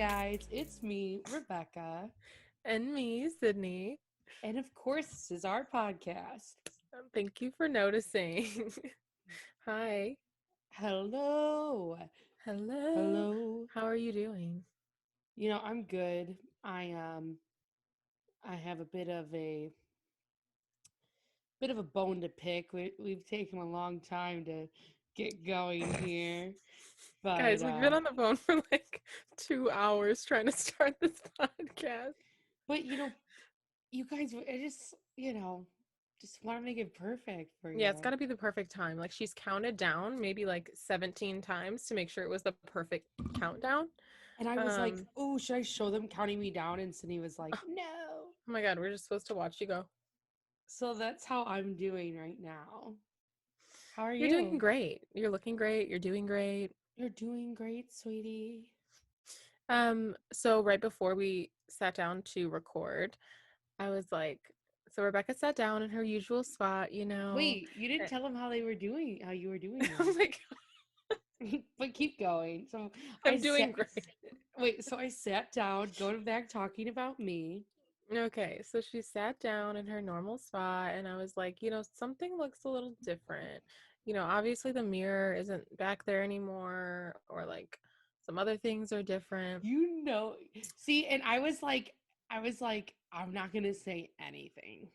guys, it's me, Rebecca, And me, Sydney. and of course, this is our podcast. Thank you for noticing. Hi. Hello, Hello. hello. How are you doing? I'm good. I have a bit of a bone to pick. We've taken a long time to get going here, but Guys, we've been on the phone for like 2 hours trying to start this podcast. but you guys, I just want to make it perfect for Yeah, it's you. got to be the perfect time. Like, she's counted down maybe like 17 times to make sure it was the perfect countdown. And I was like, Um, oh, should I show them counting me down? And Sydney was like, oh no. my God, we're just supposed to watch you go. So that's how I'm doing right now. How are You're doing you? great. You're looking great. You're doing great. You're doing great, sweetie. So right before we sat down to record, I was like, so Rebecca sat down in her usual spot, Wait, you didn't eh, tell them how you were doing I'm though. like, But keep going. So I I'm doing sat, great. wait, so I sat down, going back talking about me. Okay, so she sat down in her normal spot, and I was like, something looks a little different. Obviously the mirror isn't back there anymore, or like some other things are different. You know, see, and I was like, I'm not gonna say anything.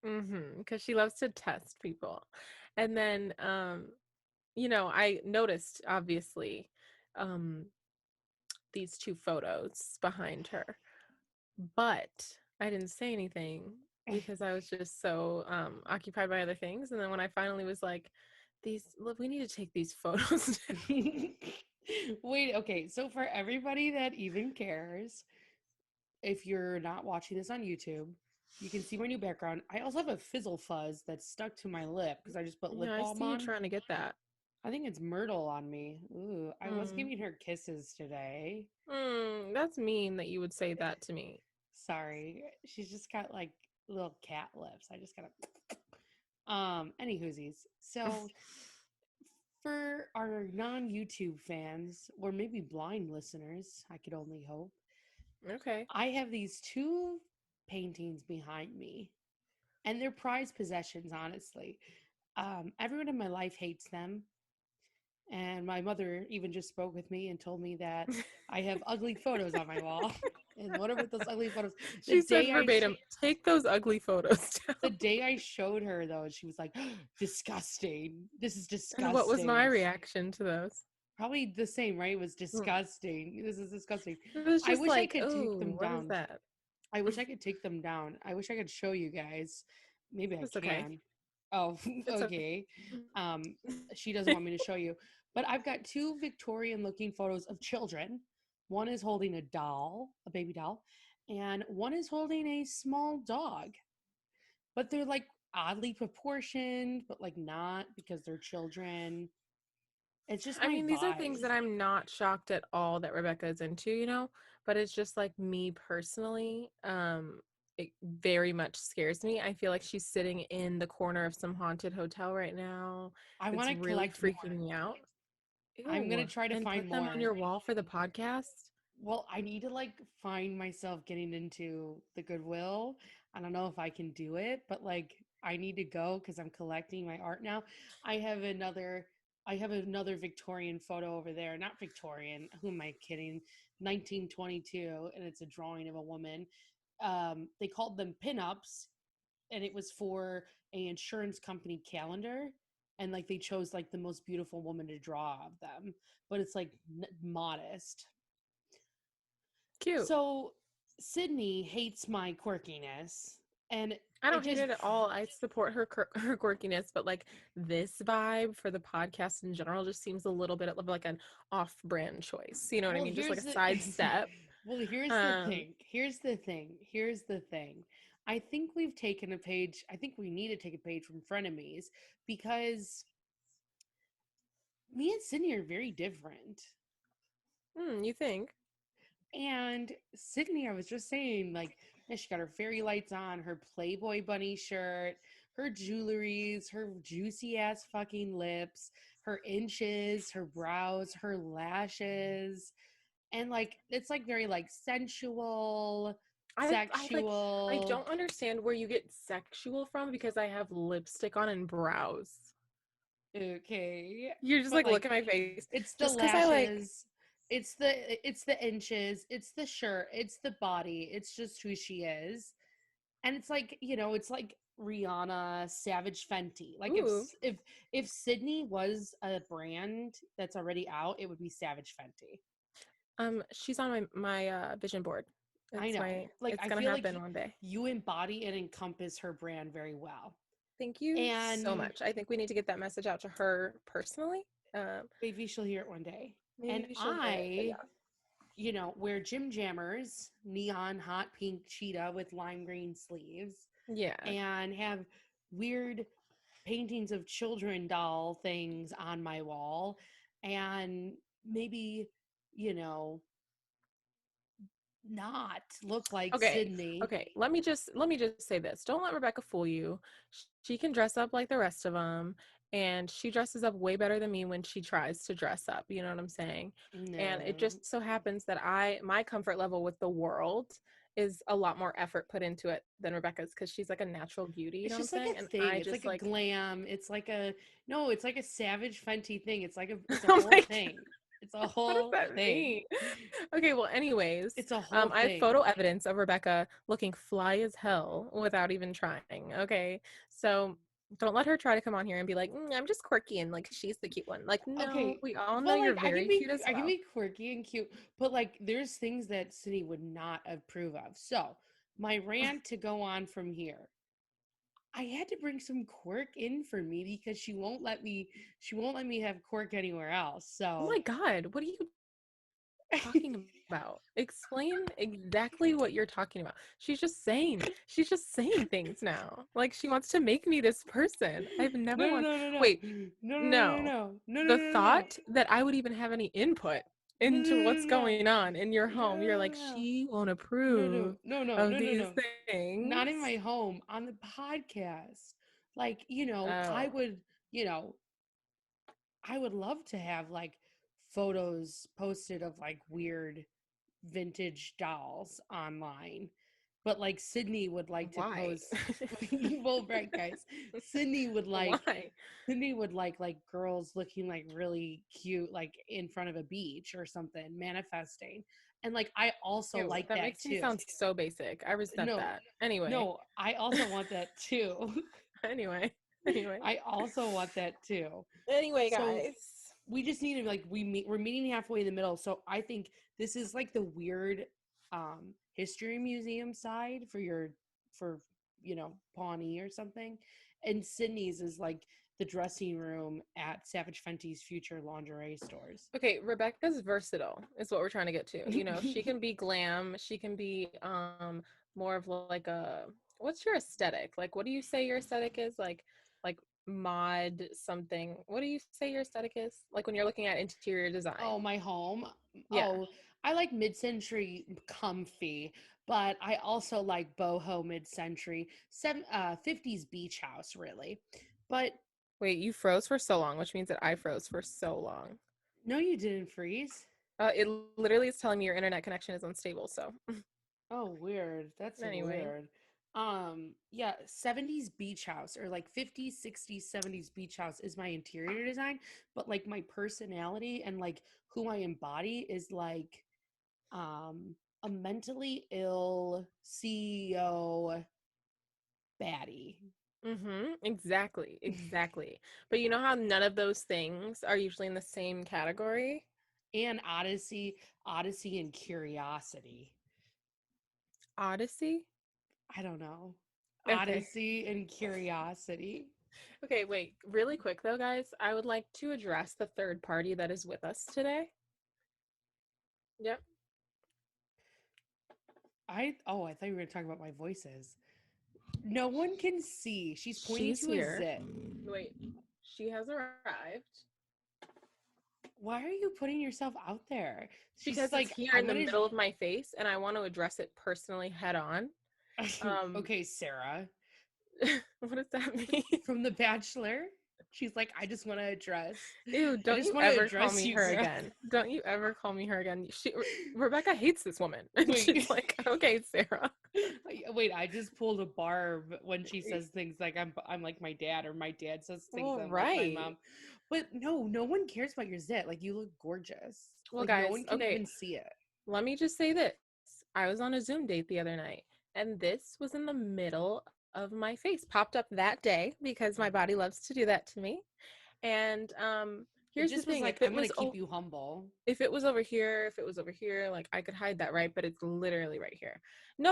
Because she loves to test people. And then, I noticed obviously um, these two photos behind her, but I didn't say anything because I was just so occupied by other things. And then when I finally was like, look, we need to take these photos down. Wait, okay. So for everybody that even cares, if you're not watching this on YouTube, you can see my new background. I also have a fizzle fuzz that's stuck to my lip because I just put lip I balm see you on. trying to get that. I think it's myrtle on me. Ooh, I was Mm. giving her kisses today. That's mean that you would say that to me. Sorry. She's just got like little cat lips. I just gotta any whoosies. So for our non-YouTube fans, or maybe blind listeners, I could only hope, Okay. I have these two paintings behind me, and they're prized possessions, honestly. Everyone in my life hates them. And my mother even just spoke with me and told me that I have ugly photos on my wall. And what are with those ugly photos? The She said day I sh- verbatim, take those ugly photos the down. day I showed her though, she was like, "Disgusting. This is And what was my disgusting." reaction to those? Probably the same, right? It was Mm. disgusting. This is disgusting. It was I just wish I like, could take oh, them what is down. that? I wish I could take them down. I wish I could show you guys. Maybe I It's okay. can. Oh, It's okay. okay. Um, she doesn't want me to show you. But I've got two Victorian looking photos of children. One is holding a doll, a baby doll, and one is holding a small dog. But they're like oddly proportioned, but like not because they're children. It's just I my mean, these are things vibe. that I'm not shocked at all that Rebecca is into, but it's just like me personally. It very much scares me. I feel like she's sitting in the corner of some haunted hotel right now. I want It's to really collect more. freaking me out. I'm going to Ew. try to And find put them on more. your wall for the podcast? Well, I need to like find myself getting into the Goodwill. I don't know if I can do it, but like I need to go because I'm collecting my art now. I have another I have another Victorian photo over there. Not Victorian. Who am I kidding? 1922, and it's a drawing of a woman. They called them pinups, and it was for a insurance company calendar. And like they chose like the most beautiful woman to draw of them, but it's like modest. Cute. So Sydney hates my quirkiness, and I it don't hate just it at all. I support her quirkiness, but like this vibe for the podcast in general just seems a little bit of like an off-brand choice. You know what I well, mean? Just like here's a the sidestep. well, here's the Um, thing. Here's the thing. Here's the thing. I think we've taken a page. I think we need to take a page from Frenemies because me and Sydney are very different. you think? And Sydney, I was just saying, like, yeah, she got her fairy lights on, her Playboy bunny shirt, her jewelries, her juicy ass fucking lips, her inches, her brows, her lashes. and like it's like very like sensual, I sexual. don't understand where you get sexual from because I have lipstick on and brows. Okay, You're just but like, look like at my face. it's the Just because I like, lashes, it's the inches, it's the shirt, it's the body, it's just who she is. And it's like, it's like Rihanna, Savage Fenty. Like ooh, if Sydney was a brand that's already out, it would be Savage Fenty. she's on my vision board. I know. Like It's I gonna feel like happen one day. you embody and encompass her brand very well. Thank you so And much. I think we need to get that message out to her personally. Um, maybe she'll hear it one day. And maybe she'll hear it, but I, yeah. wear gym jammers, neon hot pink cheetah with lime green sleeves, Yeah. and have weird paintings of children doll things on my wall, and maybe, you know, not look like Okay. Sydney. Okay. Let me just say this. Don't let Rebecca fool you. She can dress up like the rest of them, and she dresses up way better than me when she tries to dress up. You know what I'm saying? And it No. just so happens that my comfort level with the world is a lot more effort put into it than Rebecca's because she's like a natural beauty. You It's know what I'm just like saying? a And thing. I It's just like a like, glam. It's like a no, it's like a Savage Fenty thing. It's a oh whole my thing. It's a what does whole that thing. mean? Okay, well, anyways, It's a whole I have thing. photo evidence of Rebecca looking fly as hell without even trying. Okay, so don't let her try to come on here and be like, I'm just quirky and like she's the cute one. Like, no, Okay. we all know Well, you're like very cute as I can well. be quirky and cute, but like there's things that City would not approve of. So my rant to go on from here. I had to bring some quirk in for me because she won't let me have quirk anywhere else. Oh So my God, what are you talking about? Explain exactly what you're talking about. She's just saying things now. Like she wants to make me this person. I've never no, want. no, no, no, Wait, no, no, no, no. no, no, no, The no, no, thought that I would even have any input no, into no, what's no, going on in your home, you're like, no, she won't no, no, approve no, no, of no, no, these no. things. Not in my home, on the podcast. Like, I Oh, would, you know, I would love to have like photos posted of like weird vintage dolls online. But like Sydney would like to why? post well, right guys. Sydney would like Why? Sydney would like girls looking like really cute like in front of a beach or something manifesting. And like I also Ew, like that that makes me too. sound so basic. I resent No, that. Anyway, no, I also want that too. anyway, anyway, I also want that too. anyway, So guys. we just need to like we're meeting halfway in the middle. So I think this is like the weird history museum side for Pawnee or something. And Sydney's is like the dressing room at Savage Fenty's future lingerie stores. Okay, Rebecca's versatile is what we're trying to get to. You know, she can be glam, she can be more of like a what's your aesthetic? Like what do you say your aesthetic is? Like mod something. What do you say your aesthetic is? Like when you're looking at interior Oh, design. my home. Yeah. Oh, I like mid-century comfy, but I also like boho mid-century, 50s beach house really. But Wait, you froze for so long, which means that I froze for so long. no, you didn't freeze. It literally is telling me your internet connection is unstable. So, Oh, weird. That's anyway. weird. Yeah, 70s beach house or like 50s, 60s, 70s beach house is my interior design, but like my personality and like who I embody is like a mentally ill CEO baddie. Exactly, exactly. But you know how none of those things are usually in the same category? And Odyssey and curiosity. Odyssey? I don't know. Okay. Odyssey and curiosity. Okay, wait. Really quick though, guys, I would like to address the third party that is with us today. Yep. I thought you were gonna talk about my voices. No one can see. She's pointing She's to a here. zit. Wait. She has arrived Why are you putting yourself out there? She's because it's like, here I'm in the gonna. middle of my face and I want to address it personally head on. Um Okay, Sarah what does that mean? from The Bachelor. She's like, I just want to address. Ew, I don't just you want to ever call address me you, her girl. again. Don't you ever call me her again. Rebecca hates this woman. And Wait. she's like, okay, Sarah. Wait, I just pulled a barb when she says things like I'm like my dad, or my dad says things Well, I'm like my right. mom. But no one cares about your zit. Like, you look gorgeous. Well, Like, no guys, one can okay, even see it. let me just say this. I was on a Zoom date the other night, and this was in the middle of my face. Popped up that day because my body loves to do that to me. And It here's the just was thing, like, I'm gonna keep you humble. if it was over here, like I could hide that, right? But it's literally right here.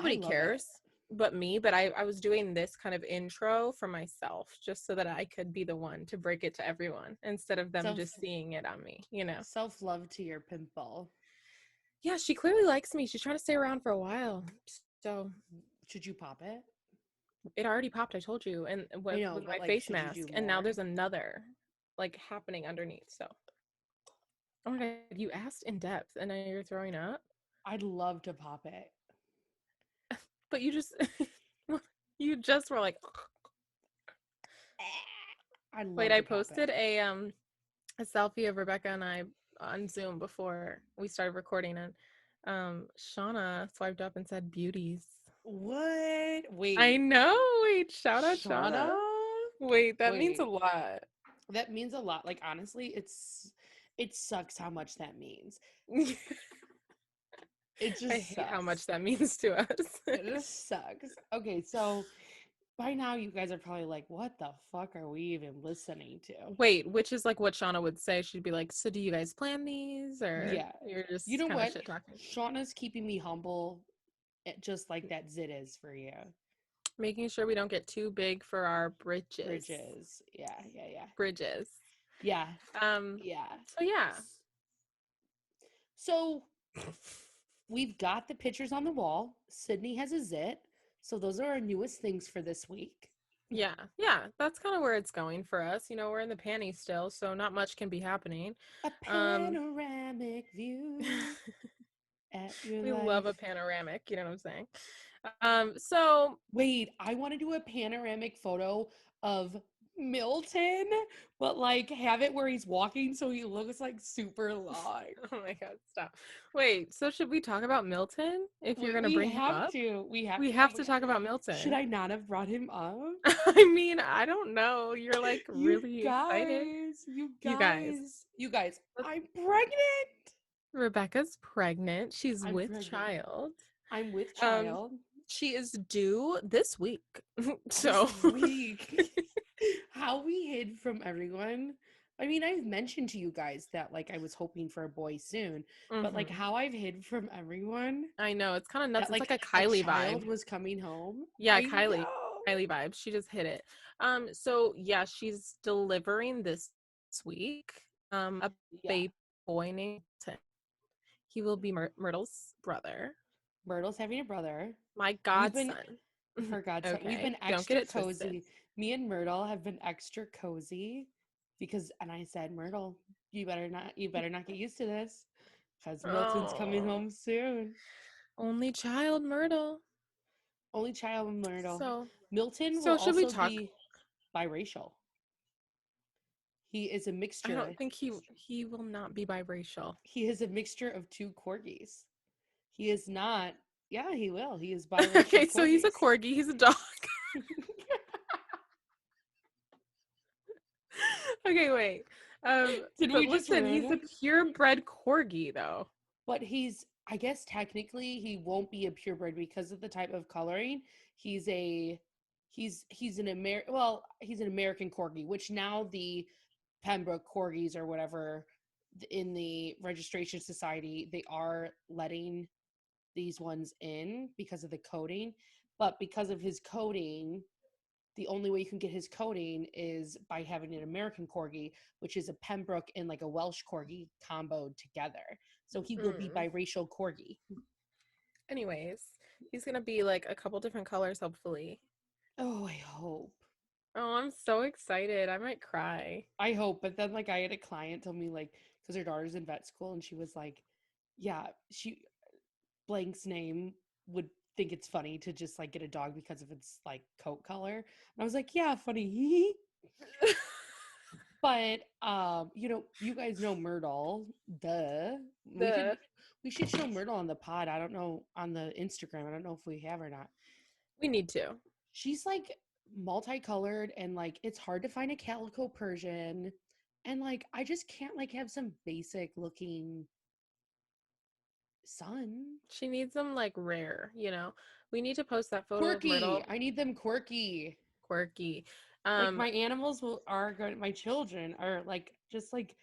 I Nobody love it. cares but me, but I was doing this kind of intro for myself just so that I could be the one to break it to everyone instead of them Self just seeing it on me, you know. self love to your pimple. Yeah, she clearly likes me. She's trying to stay around for a while. So Should you pop it? it already popped, I told you, and I with know, my but like, face should you do mask, and now more? there's another like happening underneath. So oh my god, you asked in depth and now you're throwing up. I'd love to pop it. But you just you just were like I'd wait, love I to pop it. posted a selfie of Rebecca and I on Zoom before we started recording, and Shauna swiped up and said beauties. What? I Wait, know. Wait, shout out Shauna? Shauna. Wait, that means a Wait, lot. that means a lot. Like, honestly, it sucks how much that means. It I just hate how sucks. much that means to us. It just sucks. Okay, so by now you guys are probably like, what the fuck are we even listening to? Wait, which is like what Shauna would say. She'd be like, so do you guys plan these, or Yeah. you're You just know kind of what? shit talking? Shauna's keeping me humble, just like that zit is for you. Making sure we don't get too big for our bridges. Bridges. Yeah, yeah, yeah. Bridges. Yeah, Um, yeah. so yeah. So we've got the pictures on the wall. Sydney has a zit. So those are our newest things for this week. Yeah, yeah, that's kind of where it's going for us. You know, we're in the panties still, so not much can be happening. A Um, panoramic view at your we love a life. panoramic, you know what I'm saying? So Wait, I want to do a panoramic photo of Milton, but like have it where he's walking so he looks like super long. oh my god, stop. Wait, so should we talk about Milton if you're gonna We bring him have up? to. We have We to. have to talk about Should Milton. I not have brought him up? I mean, I don't know. You're like really excited. You You guys, guys, you guys, look, I'm pregnant. Rebecca's pregnant. She's I'm with pregnant. child. I'm with Um, child she is due this week. this So week. How we hid from everyone. I mean, I've mentioned to you guys that like I was hoping for a boy soon, but like mhm. how I've hid from everyone I know it's kind of nuts. that It's like like a a Kylie child vibe. was coming home. Yeah, I Kylie. know. Kylie vibes. She just hit it. So yeah, she's delivering this week. A Yeah. baby boy named Tim. He will be Myrtle's brother. Myrtle's having a brother. My We've been godson. her godson. We've Okay, been don't get extra it twisted. cozy. Me and Myrtle have been extra cozy because, and I said, Myrtle, you better not get used to this because Milton's coming Oh, home soon. only child Myrtle. Only child of Myrtle. So, Milton will so should we also talk? be biracial. He is a I don't mixture. think he will not be biracial. He is a mixture of two corgis. He is not. Yeah, he will. He is Okay, biracial so he's a corgis. corgi. He's a dog. Okay, wait. Did we But just listen, ruin he's a him? purebred corgi, though. But he's, I guess technically he won't be a purebred because of the type of coloring. He's a he's an he's an American corgi, which now the Pembroke corgis or whatever in the registration society, they are letting these ones in because of the coding, but because of his coding, the only way you can get his coding is by having an American corgi, which is a Pembroke and like a Welsh corgi comboed together. So he will be Mm. biracial corgi. Anyways, he's gonna be like a couple different colors, hopefully. Oh, I hope. Oh, I'm so excited. I might cry. I hope. But then like I had a client tell me like because her daughter's in vet school and she was like, yeah, she blank's name would think it's funny to just like get a dog because of its like coat color. And I was like, yeah, funny. But you guys know Myrtle. Duh. We should The we should show Myrtle on the pod. I don't know on the Instagram. I don't know if we have or not. We need to. She's like multicolored and like it's hard to find a calico Persian. And like I just can't like have some basic looking sun. She needs them like rare, you know. We need to post that photo of Quirky. Myrtle. I need them quirky. Quirky. Like Um, my animals are good. My children are like just like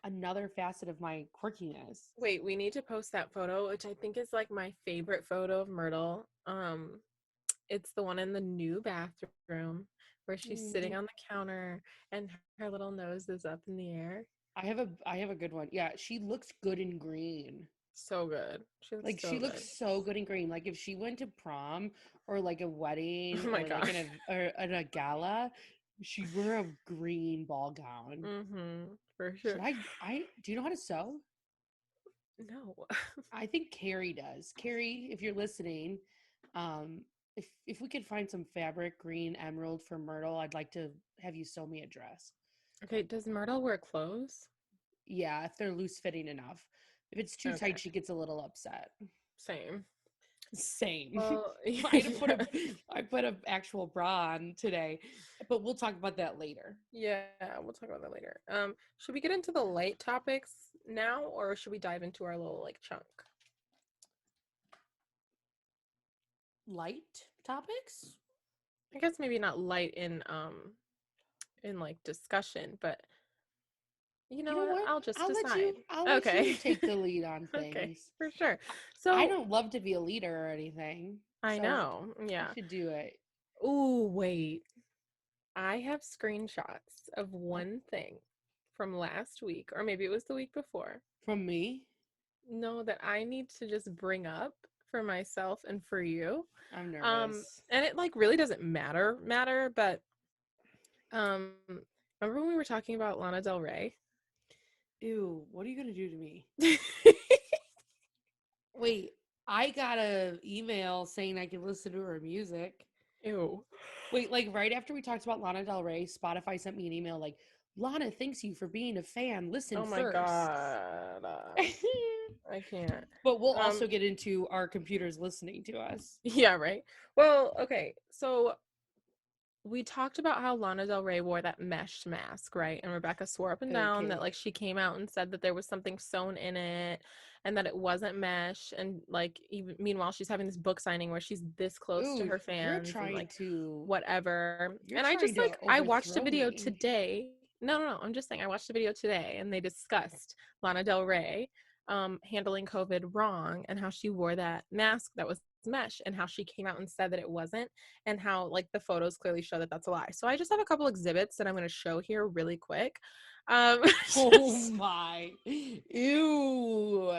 another facet of my quirkiness. wait, we need to post that photo, which I think is like my favorite photo of Myrtle. It's the one in the new bathroom where she's sitting Mm, on the counter and her little nose is up in the air. I have a good one. Yeah, she looks good in green. So good. She looks Like she so looks good. so good in green. Like if she went to prom or like a wedding Oh my or like god. in a gala, she'd wear a green ball gown. For Should sure. I do you know how to sew? No. I think Carrie does. Carrie, if you're listening, um, if we could find some fabric, green emerald for Myrtle, I'd like to have you sew me a dress. Okay, does Myrtle wear clothes? Yeah, if they're loose fitting enough. If it's too tight, Okay, she gets a little upset. same. Same. Well, I had to put a I put a actual bra on today, but we'll talk about that later. yeah, we'll talk about that later. Should we get into the light topics now, or should we dive into our little like chunk? Light topics? I guess maybe not light in like discussion, but you You know know what? what? I'll just I'll let you decide. I'll let you Okay. take the lead on Okay, things. for sure. I So don't love to be a leader or anything. I So know. you Yeah. should do it. Oh, wait. I have screenshots of Oh, one thing from last week, or maybe it was the week before. from me? No, that I need to just bring up for myself and for you. I'm nervous. And it like really doesn't matter, but remember when we were talking about Lana Del Rey? Ew, what are you gonna do to me? Wait, I got a email saying I could listen to her music. Ew. Wait, like right after we talked about Lana Del Rey, Spotify sent me an email like, Lana thanks you for being a fan. Listen Oh my first. god. I can't. But we'll Um also get into our computers listening to us. yeah, right. Well, okay. So we talked about how Lana Del Rey wore that mesh mask, right? And Rebecca swore up and down that Okay. like she came out and said that there was something sewn in it and that it wasn't mesh. And like even meanwhile, she's having this book signing where she's this close to Ooh, her fans and like whatever. you're And I trying just to like I watched a overthrow video me. today. No. I'm just saying I watched a video today and they discussed Lana Del Rey handling COVID wrong and how she wore that mask that was mesh and how she came out and said that it wasn't and how like the photos clearly show that that's a lie. So I just have a couple exhibits that I'm going to show here really quick. Oh Just, my. Ew.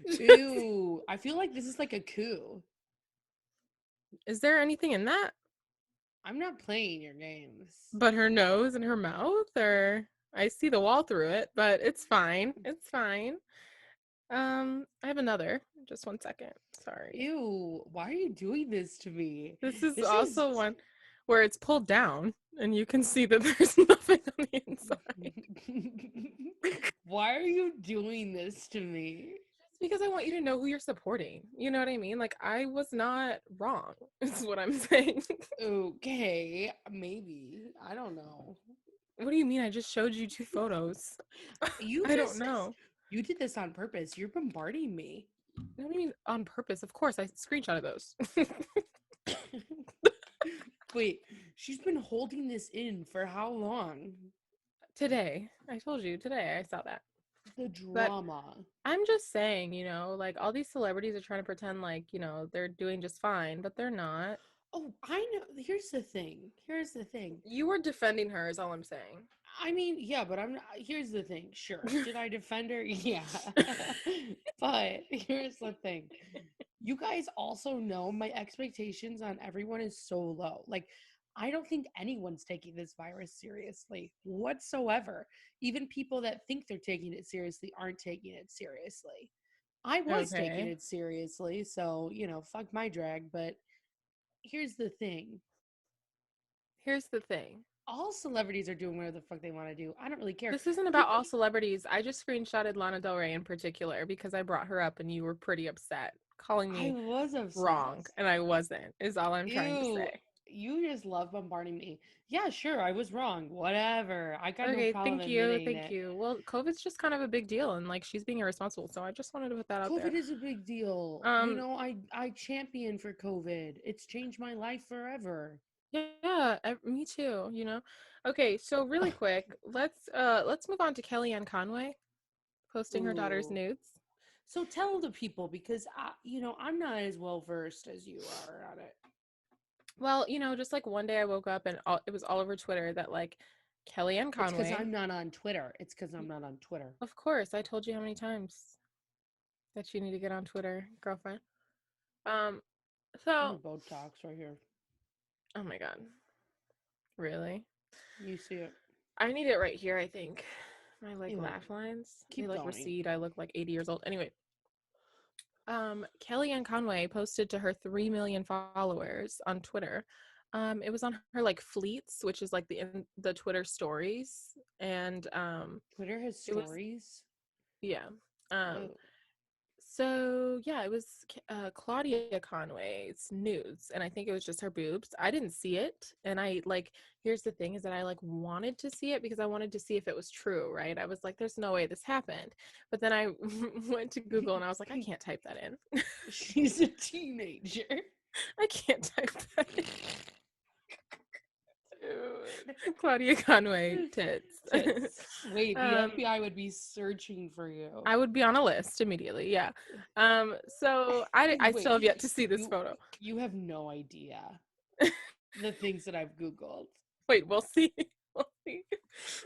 just, Ew. I feel like this is like a coup. is there anything in that I'm not playing your games. but her nose and her mouth? Or I see the wall through it, but it's fine. It's fine. I have another. Just one second. Sorry. Ew. Why are you doing this to me? This is This is also one where it's pulled down and you can see that there's nothing on the inside. Why are you doing this to me? Just because I want you to know who you're supporting. You know what I mean? Like I was not wrong. Is what I'm saying. Okay, maybe. I don't know. What do you mean? I just showed you two photos. You I don't just know. you did this on purpose. You're bombarding me. What do you mean on purpose? Of course, I screenshotted those. Wait, she's been holding this in for how long? Today. I told you today I saw that. The But drama. I'm just saying, like all these celebrities are trying to pretend like, they're doing just fine, but they're not. Oh, I know. Here's the thing. Here's the thing. You were defending her, is all I'm saying. I mean, yeah, but I'm not. Here's the thing. Sure. Did I defend her? Yeah. But here's the thing. You guys also know my expectations on everyone is so low. Like, I don't think anyone's taking this virus seriously whatsoever. Even people that think they're taking it seriously aren't taking it seriously. I was taking Okay. it seriously, so, fuck my drag. But here's the thing. Here's the thing. all celebrities are doing whatever the fuck they want to do. I don't really care. This isn't about People, all celebrities. I just screenshotted Lana Del Rey in particular because I brought her up and you were pretty upset, calling I me was upset. wrong, and I wasn't, is all I'm trying to Ew, say. you just love bombarding me. Yeah, sure, I was wrong. Whatever. I got no Okay, problem thank you. admitting Thank it. you. Well, COVID's just kind of a big deal and like she's being irresponsible. So I just wanted to put that out COVID there. is a big deal. You Um, know, I champion for COVID. It's changed my life forever. yeah, me too, you know. Okay, so really quick, let's move on to Kellyanne Conway posting her daughter's Ooh. nudes. So tell the people because I'm not as well versed as you are on it. Well, just like one day I woke up and it was all over Twitter that like Kellyanne It's because Conway, I'm not on Twitter. It's because I'm not on Twitter. of course, I told you how many times that you need to get on Twitter, girlfriend. Um, I need so, Botox right here. oh my God, really? You see it. I need it right here, I think. My like Anyway, laugh lines, they keep like going. recede. I look like 80 years old. Anyway, Kellyanne Conway posted to her 3 million followers on Twitter. It was on her like fleets, which is like the Twitter stories, and Twitter has it was stories. yeah. Um, Oh, so yeah, it was Claudia Conway's nudes, and I think it was just her boobs. I didn't see it, and I like. Here's the thing: is that I like wanted to see it because I wanted to see if it was true, right? I was like, "There's no way this happened," but then I went to Google and I was like, "I can't type that in. she's a teenager. I can't type that in." Dude. Claudia Conway tits. Tits. Wait, the um, FBI would be searching for you. I would be on a list immediately. Yeah. So I Wait, still have yet to see this you photo. you have no idea the things that I've Googled. Wait, we'll see. We'll see.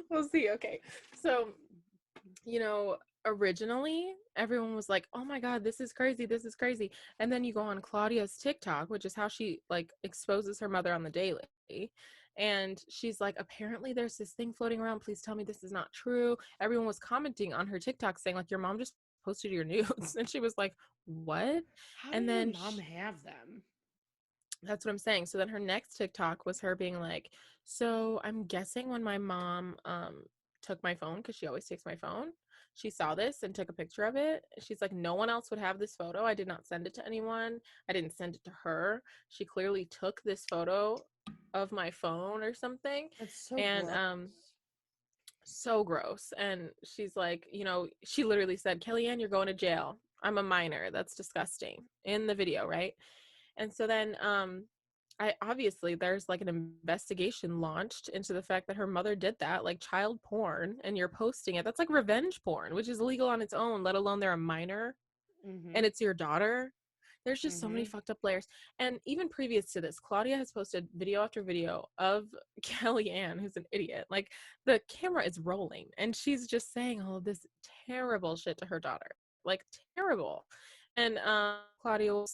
We'll see. Okay. So, you know, originally everyone was like, "Oh my God, this is crazy. This is crazy." And then you go on Claudia's TikTok, which is how she like exposes her mother on the daily. And she's like, apparently there's this thing floating around. Please tell me this is not true. Everyone was commenting on her TikTok saying, like, your mom just posted your nudes. And she was like, what? How And did her then mom have them? that's what I'm saying. So then her next TikTok was her being like, so I'm guessing when my mom took my phone, because she always takes my phone, she saw this and took a picture of it. She's like, no one else would have this photo. I did not send it to anyone. I didn't send it to her. She clearly took this photo of my phone or something. That's so And gross. so gross. And she's like, she literally said, Kellyanne, you're going to jail. I'm a minor. That's disgusting in the video, right? And so then I obviously there's like an investigation launched into the fact that her mother did that, like child porn, and you're posting it. That's like revenge porn, which is illegal on its own, let alone they're a minor Mm-hmm. and it's your daughter. There's just so many Mm-hmm. fucked up layers. And even previous to this, Claudia has posted video after video of Kellyanne, who's an idiot. Like the camera is rolling and she's just saying all of this terrible shit to her daughter. Like terrible. And Claudia will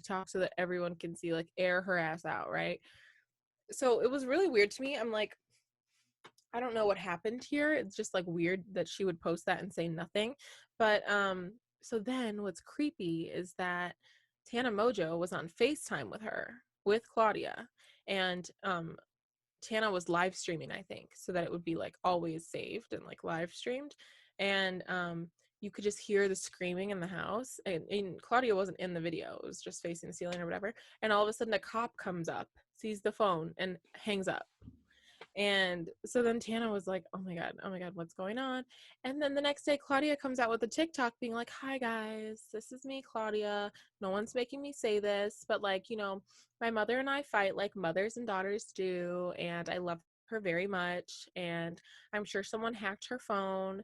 talk so that everyone can see, like air her ass out, right? So it was really weird to me. I'm like, I don't know what happened here. It's just like weird that she would post that and say nothing. But so then what's creepy is that Tana Mojo was on FaceTime with her, with Claudia. And Tana was live streaming, I think, so that it would be like always saved and like live streamed. And you could just hear the screaming in the house. And Claudia wasn't in the video, it was just facing the ceiling or whatever. And all of a sudden a cop comes up, sees the phone, and hangs up. And so then Tana was like, oh my God, what's going on? And then the next day, Claudia comes out with a TikTok being like, hi guys, this is me, Claudia. No one's making me say this, but like, my mother and I fight like mothers and daughters do. And I love her very much. And I'm sure someone hacked her phone.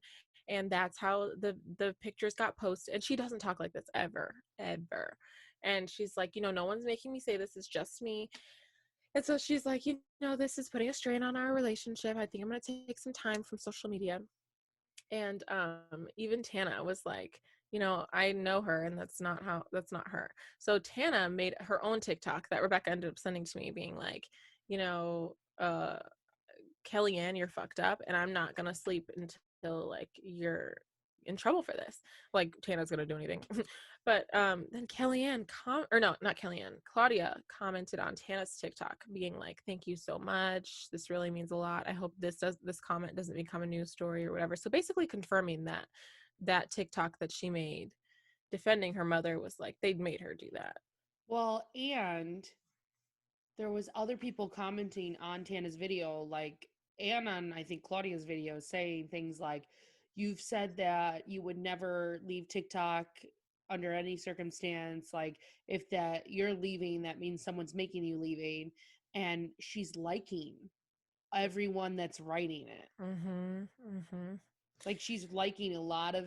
And that's how the pictures got posted. And she doesn't talk like this ever, ever. And she's like, no one's making me say this. It's just me. And so she's like, this is putting a strain on our relationship. I think I'm going to take some time from social media. And even Tana was like, I know her and that's not her. So Tana made her own TikTok that Rebecca ended up sending to me being like, uh, Kellyanne, you're fucked up and I'm not going to sleep until like you're in trouble for this. Like Tana's gonna do anything. But then Kellyanne or no, not Kellyanne, Claudia commented on Tana's TikTok being like, thank you so much. This really means a lot. I hope this comment doesn't become a news story or whatever. So basically confirming that that TikTok that she made defending her mother was like they'd made her do that. Well, and there was other people commenting on Tana's video, like, and on I think Claudia's video, saying things like, "You've said that you would never leave TikTok under any circumstance. Like, if that you're leaving, that means someone's making you leaving." And she's liking everyone that's writing it. Mm-hmm. Mm-hmm. Like, she's liking a lot of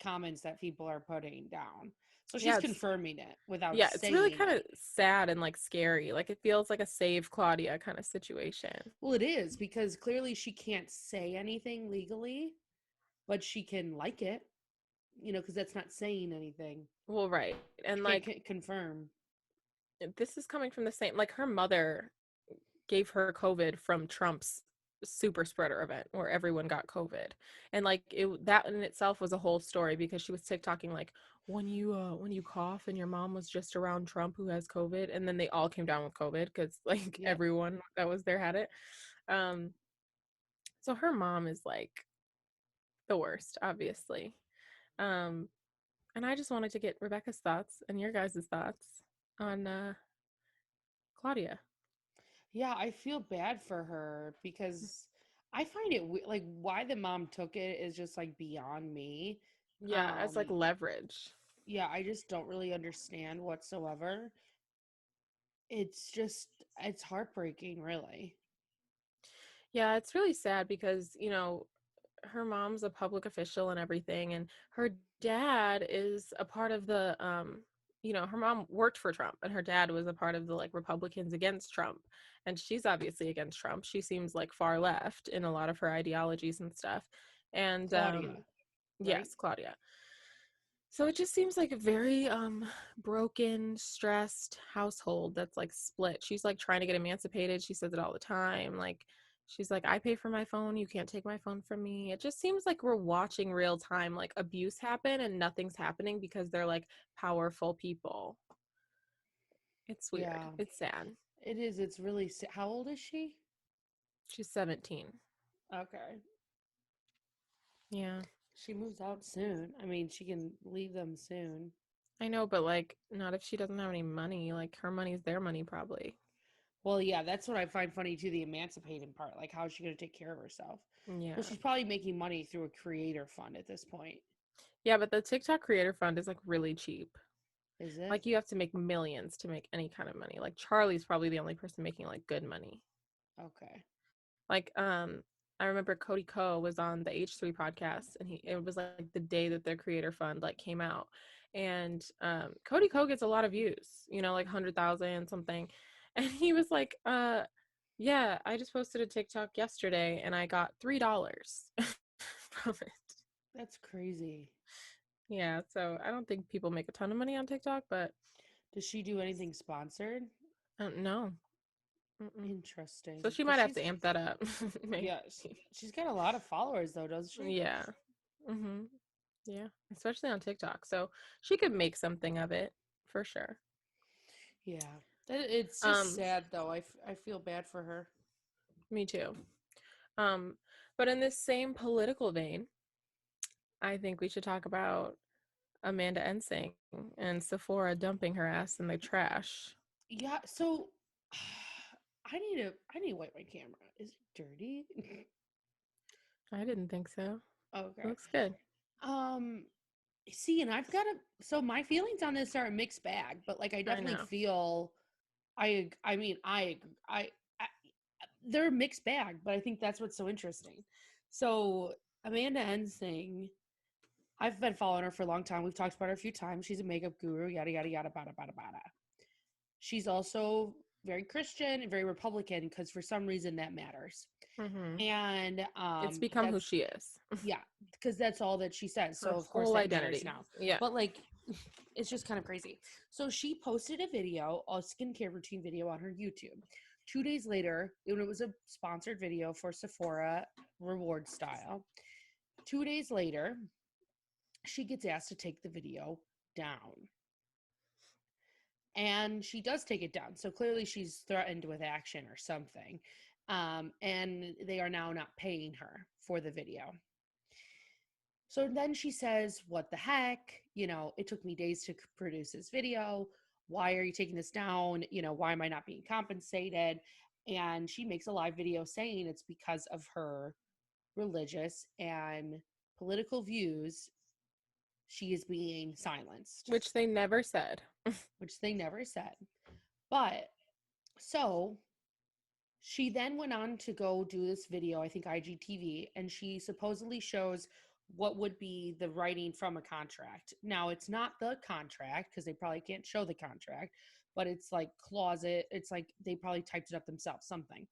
comments that people are putting down. So she's Yeah, it's confirming it without yeah, it's really saying kind of anything. sad and like scary. Like it feels like a save Claudia kind of situation. Well, it is because clearly she can't say anything legally, but she can like it, because that's not saying anything. Well, right. And She like can't confirm. this is coming from the same, like her mother gave her COVID from Trump's super spreader event where everyone got COVID. And like that in itself was a whole story because she was TikToking like when you cough and your mom was just around Trump who has COVID, and then they all came down with COVID because like Yep. everyone that was there had it. Um so her mom is like the worst, obviously. Um and I just wanted to get Rebecca's thoughts and your guys' thoughts on Claudia. Yeah, I feel bad for her because I find it like why the mom took it is just like beyond me. Yeah, as like Um, leverage. yeah, I just don't really understand whatsoever. It's just it's heartbreaking, really. Yeah, it's really sad because, her mom's a public official and everything, and her dad is a part of the her mom worked for Trump and her dad was a part of the like Republicans against Trump, and she's obviously against Trump. She seems like far left in a lot of her ideologies and stuff. And Claudia, right? yes, Claudia. So it just seems like a very broken, stressed household that's like split. She's like trying to get emancipated. She says it all the time. Like she's like, I pay for my phone, you can't take my phone from me. It just seems like we're watching real time like abuse happen and nothing's happening because they're like powerful people. It's weird. Yeah, It's sad. it is. It's really how old is she? She's 17. Okay. Yeah. She moves out soon. I mean, she can leave them soon. I know, but like not if she doesn't have any money. Like her money's their money probably. Well, yeah, that's what I find funny too, the emancipating part. Like, how is she going to take care of herself? Well, Yeah. she's probably making money through a creator fund at this point. Yeah, but the TikTok creator fund is like really cheap. Is it? Like you have to make millions to make any kind of money. Like Charlie's probably the only person making like good money. Okay. Like I remember Cody Ko was on the H3 podcast and it was like the day that their creator fund like came out. And Cody Ko gets a lot of views, like 100,000 something. And he was like, yeah, I just posted a TikTok yesterday and I got $3 from it. That's crazy. Yeah, so I don't think people make a ton of money on TikTok, but Does she do anything sponsored? I don't know. Mm-mm. So Interesting. she Because might have to amp that up. Maybe. yeah, she's got a lot of followers though, doesn't she? Yeah. Mm-hmm. Yeah. Especially on TikTok. So she could make something of it for sure. Yeah. It's just Um, sad though. I feel bad for her. Me too. Um, but in this same political vein, I think we should talk about Amanda Ensing and Sephora dumping her ass in the trash. Yeah, so I need to wipe my camera. Is it dirty? I didn't think so. It Okay. looks good. Um, See, and I've got to. So my feelings on this are a mixed bag, but like I I definitely know. feel. I mean, I they're a mixed bag, but I think that's what's so interesting. So Amanda Ensing, I've been following her for a long time. We've talked about her a few times. She's a makeup guru. Yada yada yada bada bada bada. She's also very Christian and very Republican because for some reason that matters. Mm-hmm. And It's become who that's she is. yeah, because that's all that she says. Her So of course whole that matters identity. now. Yeah. But like it's just kind of crazy. So she posted a video, a skincare routine video on her YouTube. 2 days later, when it was a sponsored video for Sephora reward style. 2 days later, she gets asked to take the video down. And she does take it down. So clearly she's threatened with action or something. And they are now not paying her for the video. So then she says, "What the heck? It took me days to produce this video. Why are you taking this down? Why am I not being compensated?" And she makes a live video saying it's because of her religious and political views. She is being silenced, Which they never said. which they never said. But so she then went on to go do this video, I think IGTV, and she supposedly shows what would be the writing from a contract. Now, it's not the contract because they probably can't show the contract, but it's like closet. It's like they probably typed it up themselves, something.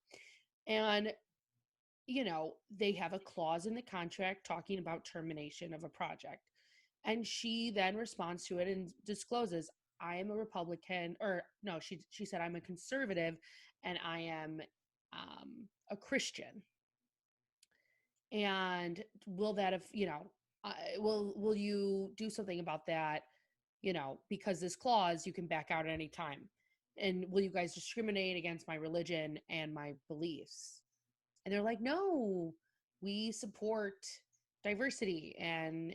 And, they have a clause in the contract talking about termination of a project. And she then responds to it and discloses, "I am a Republican," or no, she said, "I'm a conservative and I am a Christian." And will that have, will you do something about that? Because this clause, you can back out at any time. And will you guys discriminate against my religion and my beliefs? And they're like, "No, we support diversity and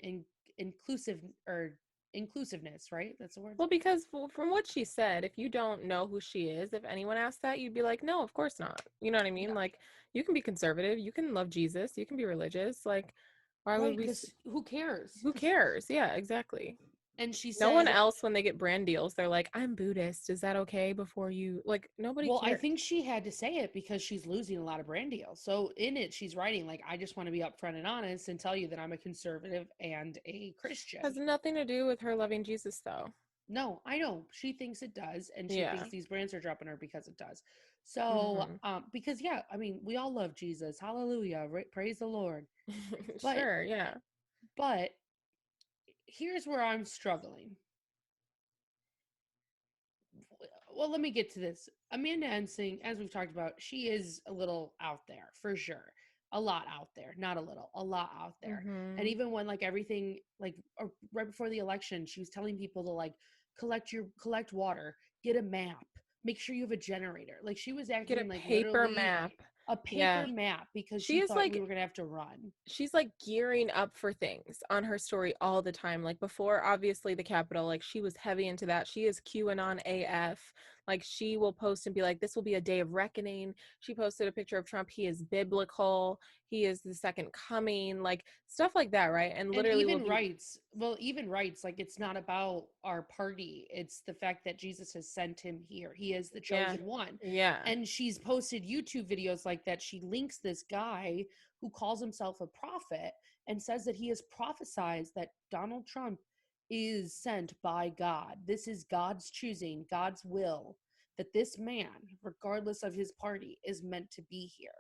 inclusive or inclusiveness," right? That's the word. Well, because from what she said, if you don't know who she is, if anyone asked that, you'd be like, no, of course not. You know what I mean? Yeah. Like, you can be conservative, you can love Jesus, you can be religious. Like, why would Right, we? because who cares? Who cares? Yeah, exactly. And she No one said, else, when they get brand deals, they're like, I'm Buddhist. Is that okay before you? Like, nobody well, I cares. think she had to say it because she's losing a lot of brand deals. So in it, she's writing, like, "I just want to be upfront and honest and tell you that I'm a conservative and a Has Christian." nothing to do with her loving Jesus, though. No, I know. She thinks it does. And she Yeah. thinks these brands are dropping her because it does. So, Mm-hmm. because, yeah, I mean, we all love Jesus. Hallelujah. Right? Praise the Lord. But, Sure. Yeah. but here's where I'm struggling. Well, let me get to this. Amanda Ensing, as we've talked about, she is a little out there for sure. A lot out there, not a little, a lot out there. And Mm-hmm. even when like everything, like right before the election, she was telling people to like collect water, get a map, make sure you have a generator. Like she was Get a acting like paper literally map. a Yeah. paper map because She she is thought we like were gonna have to run. she's like gearing up for things on her story all the time. Like before, obviously, the Capitol, like she was heavy into that. She is QAnon AF. Like she will post and be like, this will be a day of reckoning. She posted a picture of Trump. He is biblical. He is the second coming, like stuff like that, right? And And literally will even be, writes, well, even writes, like it's not about our party. It's the fact that Jesus has sent him here. He is the yeah, chosen one. yeah. And she's posted YouTube videos like that. She links this guy who calls himself a prophet and says that he has prophesied that Donald Trump is sent by God. This is God's choosing, God's will, that this man, regardless of his party, is meant to be here.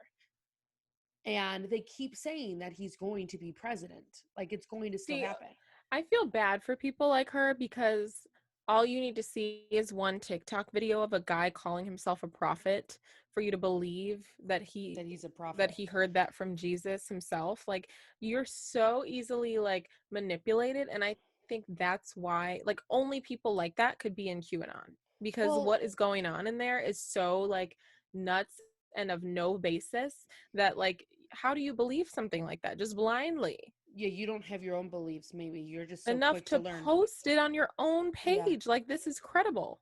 And they keep saying that he's going to be president, like it's going to still See, happen. I feel bad for people like her because all you need to see is one TikTok video of a guy calling himself a prophet for you to believe that That he's a he prophet. heard that from Jesus himself. Like you're so easily like manipulated, and I think that's why like only people like that could be in QAnon, because Well, what is going on in there is so like nuts and of no basis that like how do you believe something like that just blindly? yeah, you don't have your own beliefs. Maybe you're just so Enough quick to to learn. post it on your own Yeah, page. Like, this is credible.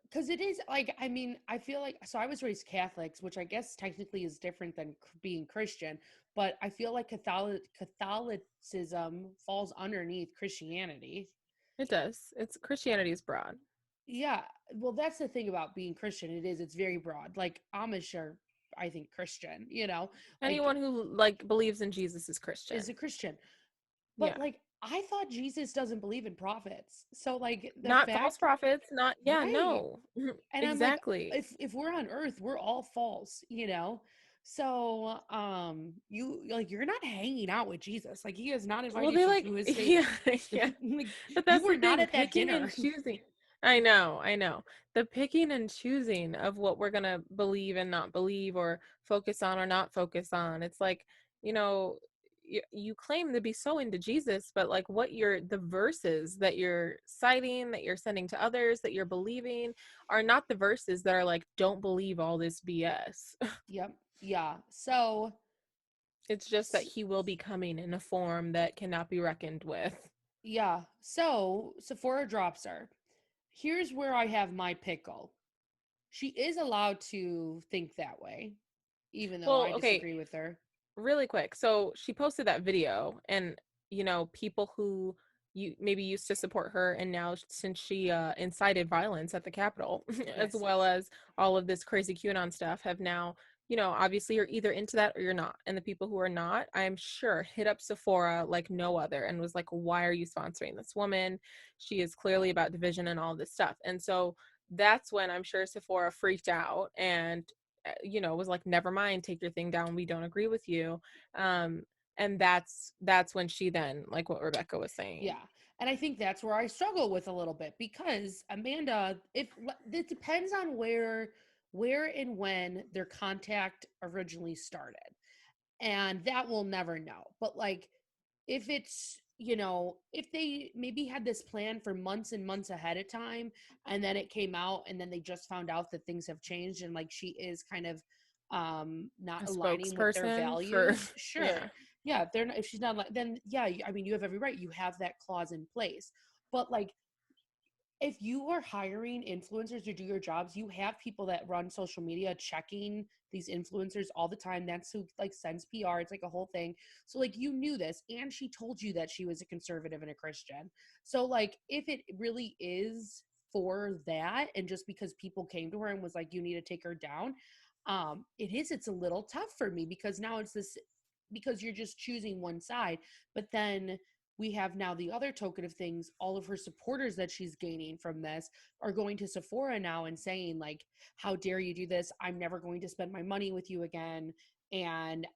because it is like, I mean, I feel like, so I was raised Catholics, which I guess technically is different than being Christian, but I feel like Catholicism falls underneath Christianity. It does. It's Christianity is broad. Yeah, well, that's the thing about being Christian. It's very broad. Like Amish are, I think, Christian. Like Anyone who like believes in Jesus is is a Christian. Christian. But Yeah. like I thought Jesus doesn't believe in prophets. So like the Not false fact, prophets, not yeah, right. no. And I'm like, Exactly. if we're on earth, we're all false. So you like you're not hanging out with Jesus. Like he has not Well, invited they you like to his yeah, table. yeah. Like But you that's were the not thing, at that picking and dinner. choosing. I know, I know. The picking and choosing of what we're going to believe and not believe or focus on or not focus on. It's like, you know, you claim to be so into Jesus, but like the verses that you're citing, that you're sending to others, that you're believing, are not the verses that are like, don't believe all this BS. Yep. Yeah. So, It's just that he will be coming in a form that cannot be reckoned with. yeah. So Sephora drops her. Here's where I have my pickle. She is allowed to think that way, even though Well, I okay, disagree with her. really quick. So she posted that video, and people who you maybe used to support her, and now since she incited violence at the Capitol, as Yes. well as all of this crazy QAnon stuff, have now, obviously you're either into that or you're not. And the people who are not, I'm sure, hit up Sephora like no other and was like, why are you sponsoring this woman? She is clearly about division and all this stuff. And so that's when I'm sure Sephora freaked out and was like, never mind, take your thing down, we don't agree with you. um and that's when she then, like what Rebecca was saying. Yeah. And I think that's where I struggle with a little bit because Amanda, if it depends on where and when their contact originally started. And that we'll never know. But like if it's, if they maybe had this plan for months and months ahead of time and then it came out and then they just found out that things have changed and like she is kind of not A aligning with their spokesperson for values, sure. yeah. Yeah, if they're not, if she's not like, then yeah, I mean you have every right, you have that clause in place. But like if you are hiring influencers to do your jobs, you have people that run social media checking these influencers all the time. That's who like sends PR. It's like a whole thing. So like you knew this and she told you that she was a conservative and a Christian. So like if it really is for that and just because people came to her and was like you need to take her down, it's a little tough for me because now it's this because you're just choosing one side. But then we have now the other token of things, all of her supporters that she's gaining from this are going to Sephora now and saying like, how dare you do this, I'm never going to spend my money with you again. And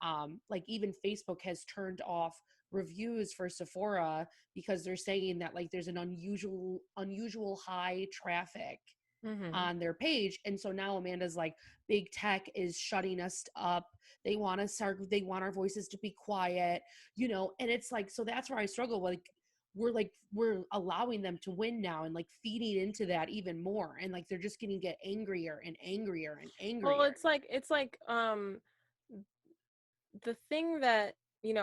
like even Facebook has turned off reviews for Sephora because they're saying that like there's an unusual high traffic Mm-hmm. on their page. And so now Amanda's like, big tech is shutting us up. They want our voices to be quiet, and it's like, so that's where I struggle. We're allowing them to win now and like feeding into that even more. And like they're just going to get angrier and angrier and Well, angrier. it's like the thing that,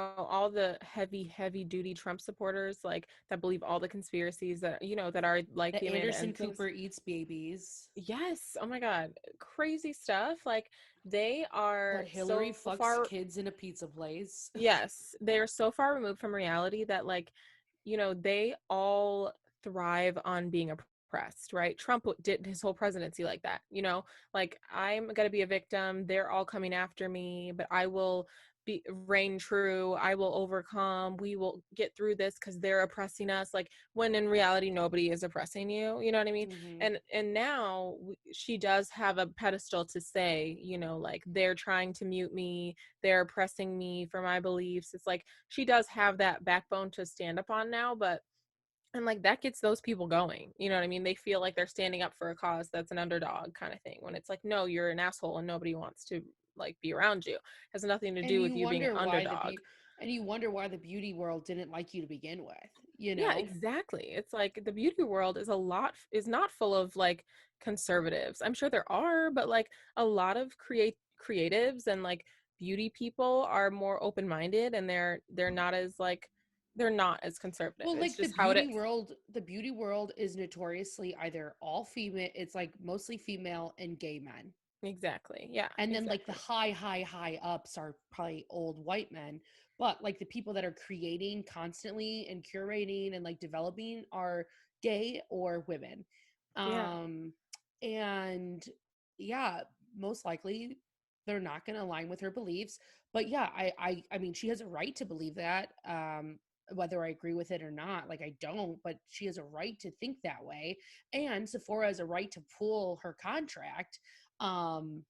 all the heavy duty Trump supporters, like that believe all the conspiracies, that that are like The the Amanda Anderson Ensings. Cooper eats babies. Yes, oh my god, crazy stuff. Like they are That so Hillary fucks far. kids in a pizza place. Yes, they're so far removed from reality that, like, they all thrive on being oppressed, right? Trump did his whole presidency like that, like, I'm going to be a victim. They're all coming after me, but I will be reign true. I will overcome. We will get through this because they're oppressing us. Like, when in reality, nobody is oppressing you. You know what I mean? Mm-hmm. And now she does have a pedestal to say, like, they're trying to mute me, they're oppressing me for my beliefs. It's like she does have that backbone to stand up on now, but and like that gets those people going. You know what I mean? They feel like they're standing up for a cause that's an underdog kind of thing. When it's like, no, you're an asshole and nobody wants to like be around you. It has nothing to and do with you you being an wonder why the underdog. be- and you wonder why the beauty world didn't like you to begin with, you Yeah, know exactly. It's like the beauty world is not full of like conservatives. I'm sure there are, but like a lot of creatives and like beauty people are more open-minded, and they're not as like they're not as conservative. well, It's like just how it is. the beauty world is notoriously either all female, it's like mostly female and gay men. Exactly. Yeah, And then like the exactly. high ups are probably old white men, but like the people that are creating constantly and curating and like developing are gay or women. Yeah. um and yeah, most likely they're not going to align with her beliefs. But yeah, I mean she has a right to believe that, whether I agree with it or not, like I don't, but she has a right to think that way. And Sephora has a right to pull her contract. um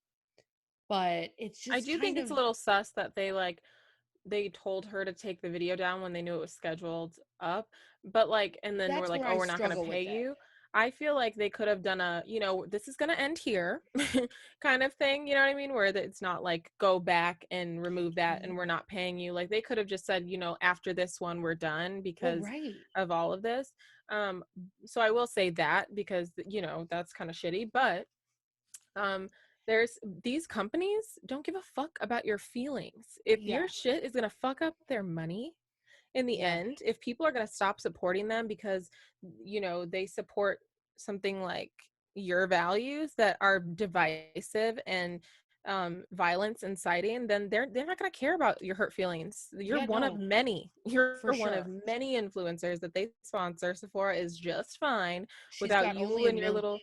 but it's I just do think kind it's of, a little sus that they told her to take the video down when they knew it was scheduled up, but like, and then we're that's like, where oh, I we're not going to struggle pay with it. you. I feel like they could have done a, this is going to end here kind of thing, you know what I mean? Where it's not like go back and remove that and we're not paying you. Like they could have just said, after this one we're done Well, because right. of all of this. Um so I will say that because that's kind of shitty, but um there's these companies don't give a fuck about your feelings. If Yeah. your shit is going to fuck up their money in the Yeah. end, if people are going to stop supporting them because they support something like your values that are divisive and violence inciting, then they're not going to care about your hurt feelings. You're Yeah, one of no, many. You're for one of sure. many influencers that they sponsor. Sephora is just fine She's without got you only a and your mil little.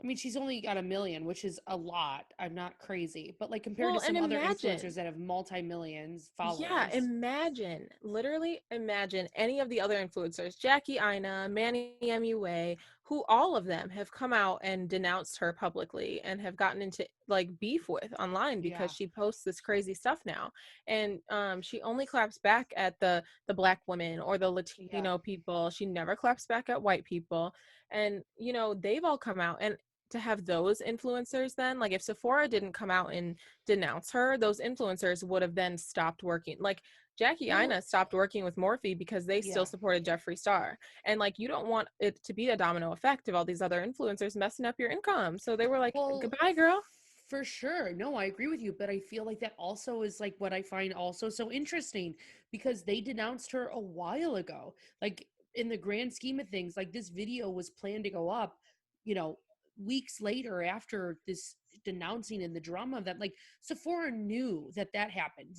I mean, she's only got a million, which is a lot. I'm not crazy, but like compared to Well, and some other imagine. influencers that have multi-millions Yeah, followers. imagine, literally imagine any of the other influencers, Jackie Ina, Manny MUA, who all of them have come out and denounced her publicly and have gotten into like beef with online because Yeah. she posts this crazy stuff now. And she only claps back at the black women or the Yeah. Latino people. She never claps back at white people. And they've all come out, and to have those influencers then, like if Sephora didn't come out and denounce her, those influencers would have then stopped working. Like Jackie Well, Ina stopped working with Morphe because they still yeah. supported Jeffree Star. And like you don't want it to be a domino effect of all these other influencers messing up your income. So they were like, Well, goodbye, girl. for sure. No, I agree with you, but I feel like that also is like what I find also so interesting because they denounced her a while ago. Like in the grand scheme of things, like this video was planned to go up, you know, weeks later after this denouncing and the drama that like Sephora knew that that happened.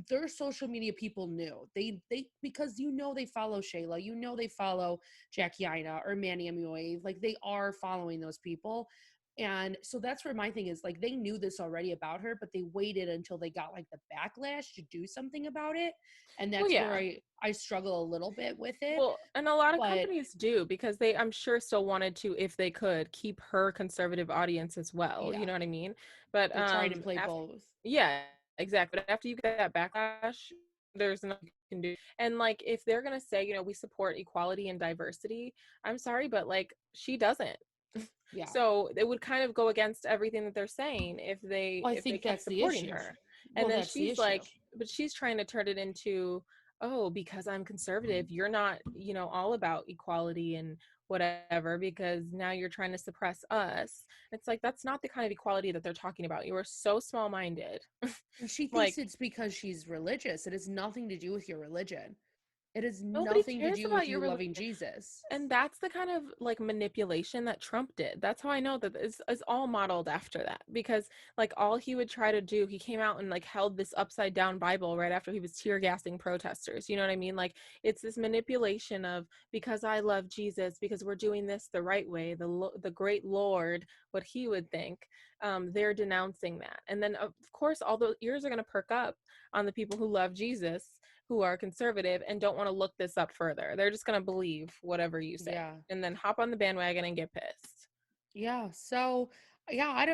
Their social media people knew they because they follow Shayla, they follow Jackie Ina or Manny MUA, like they are following those people. And so that's where my thing is, like they knew this already about her, but they waited until they got like the backlash to do something about it. And Well, that's where yeah. I struggle a little bit with it. Well, and a lot of But companies do because they, I'm sure, still wanted to, if they could, keep her conservative audience as well. You yeah, know what I mean? But they're trying to play both. yeah, exactly. But after you get that backlash, there's nothing you can do. And like, if they're gonna say, we support equality and diversity, I'm sorry, but like, she doesn't. Yeah. So it would kind of go against everything that they're saying Well, I if they think kept that's the supporting issue. her. And Well, then that's the she's issue. like, but she's trying to turn it into, oh, because I'm conservative, you're not, all about equality and whatever, because now you're trying to suppress us. It's like that's not the kind of equality that they're talking about. You are so small-minded. And she thinks Like it's because she's religious. It has nothing to do with your religion. It has nobody nothing to cares do about with your you religion. loving Jesus. And that's the kind of like manipulation that Trump did. That's how I know that it's all modeled after that, because like all he would try to do, he came out and like held this upside down Bible right after he was tear gassing protesters. You know what I mean? Like it's this manipulation of, because I love Jesus, because we're doing this the right way, the great Lord, what he would think. They're denouncing that, and then of course all the ears are going to perk up on the people who love Jesus, who are conservative and don't want to look this up further. They're just going to believe whatever you say Yeah. and then hop on the bandwagon and get pissed. Yeah. So, yeah, I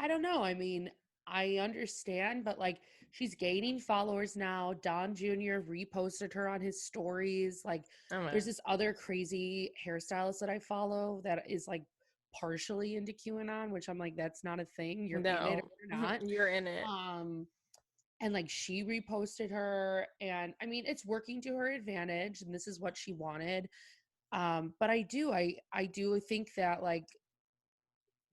don't know. I mean, I understand, but like she's gaining followers now. Don Jr. reposted her on his stories. Like Oh my. there's this other crazy hairstylist that I follow that is like partially into QAnon, which I'm like, that's not a thing. You're in it No, or you're not. you're in it. Um, and like she reposted her, and I mean it's working to her advantage, and this is what she wanted. But I do think that like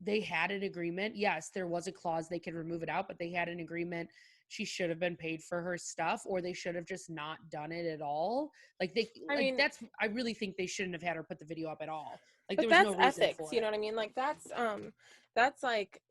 they had an agreement. Yes, there was a clause they could remove it out, but they had an agreement. She should have been paid for her stuff, or they should have just not done it at all. Like they I like mean, that's I really think they shouldn't have had her put the video up at all. Like there but was no that's reason ethics, for you know it. what I mean? Like that's like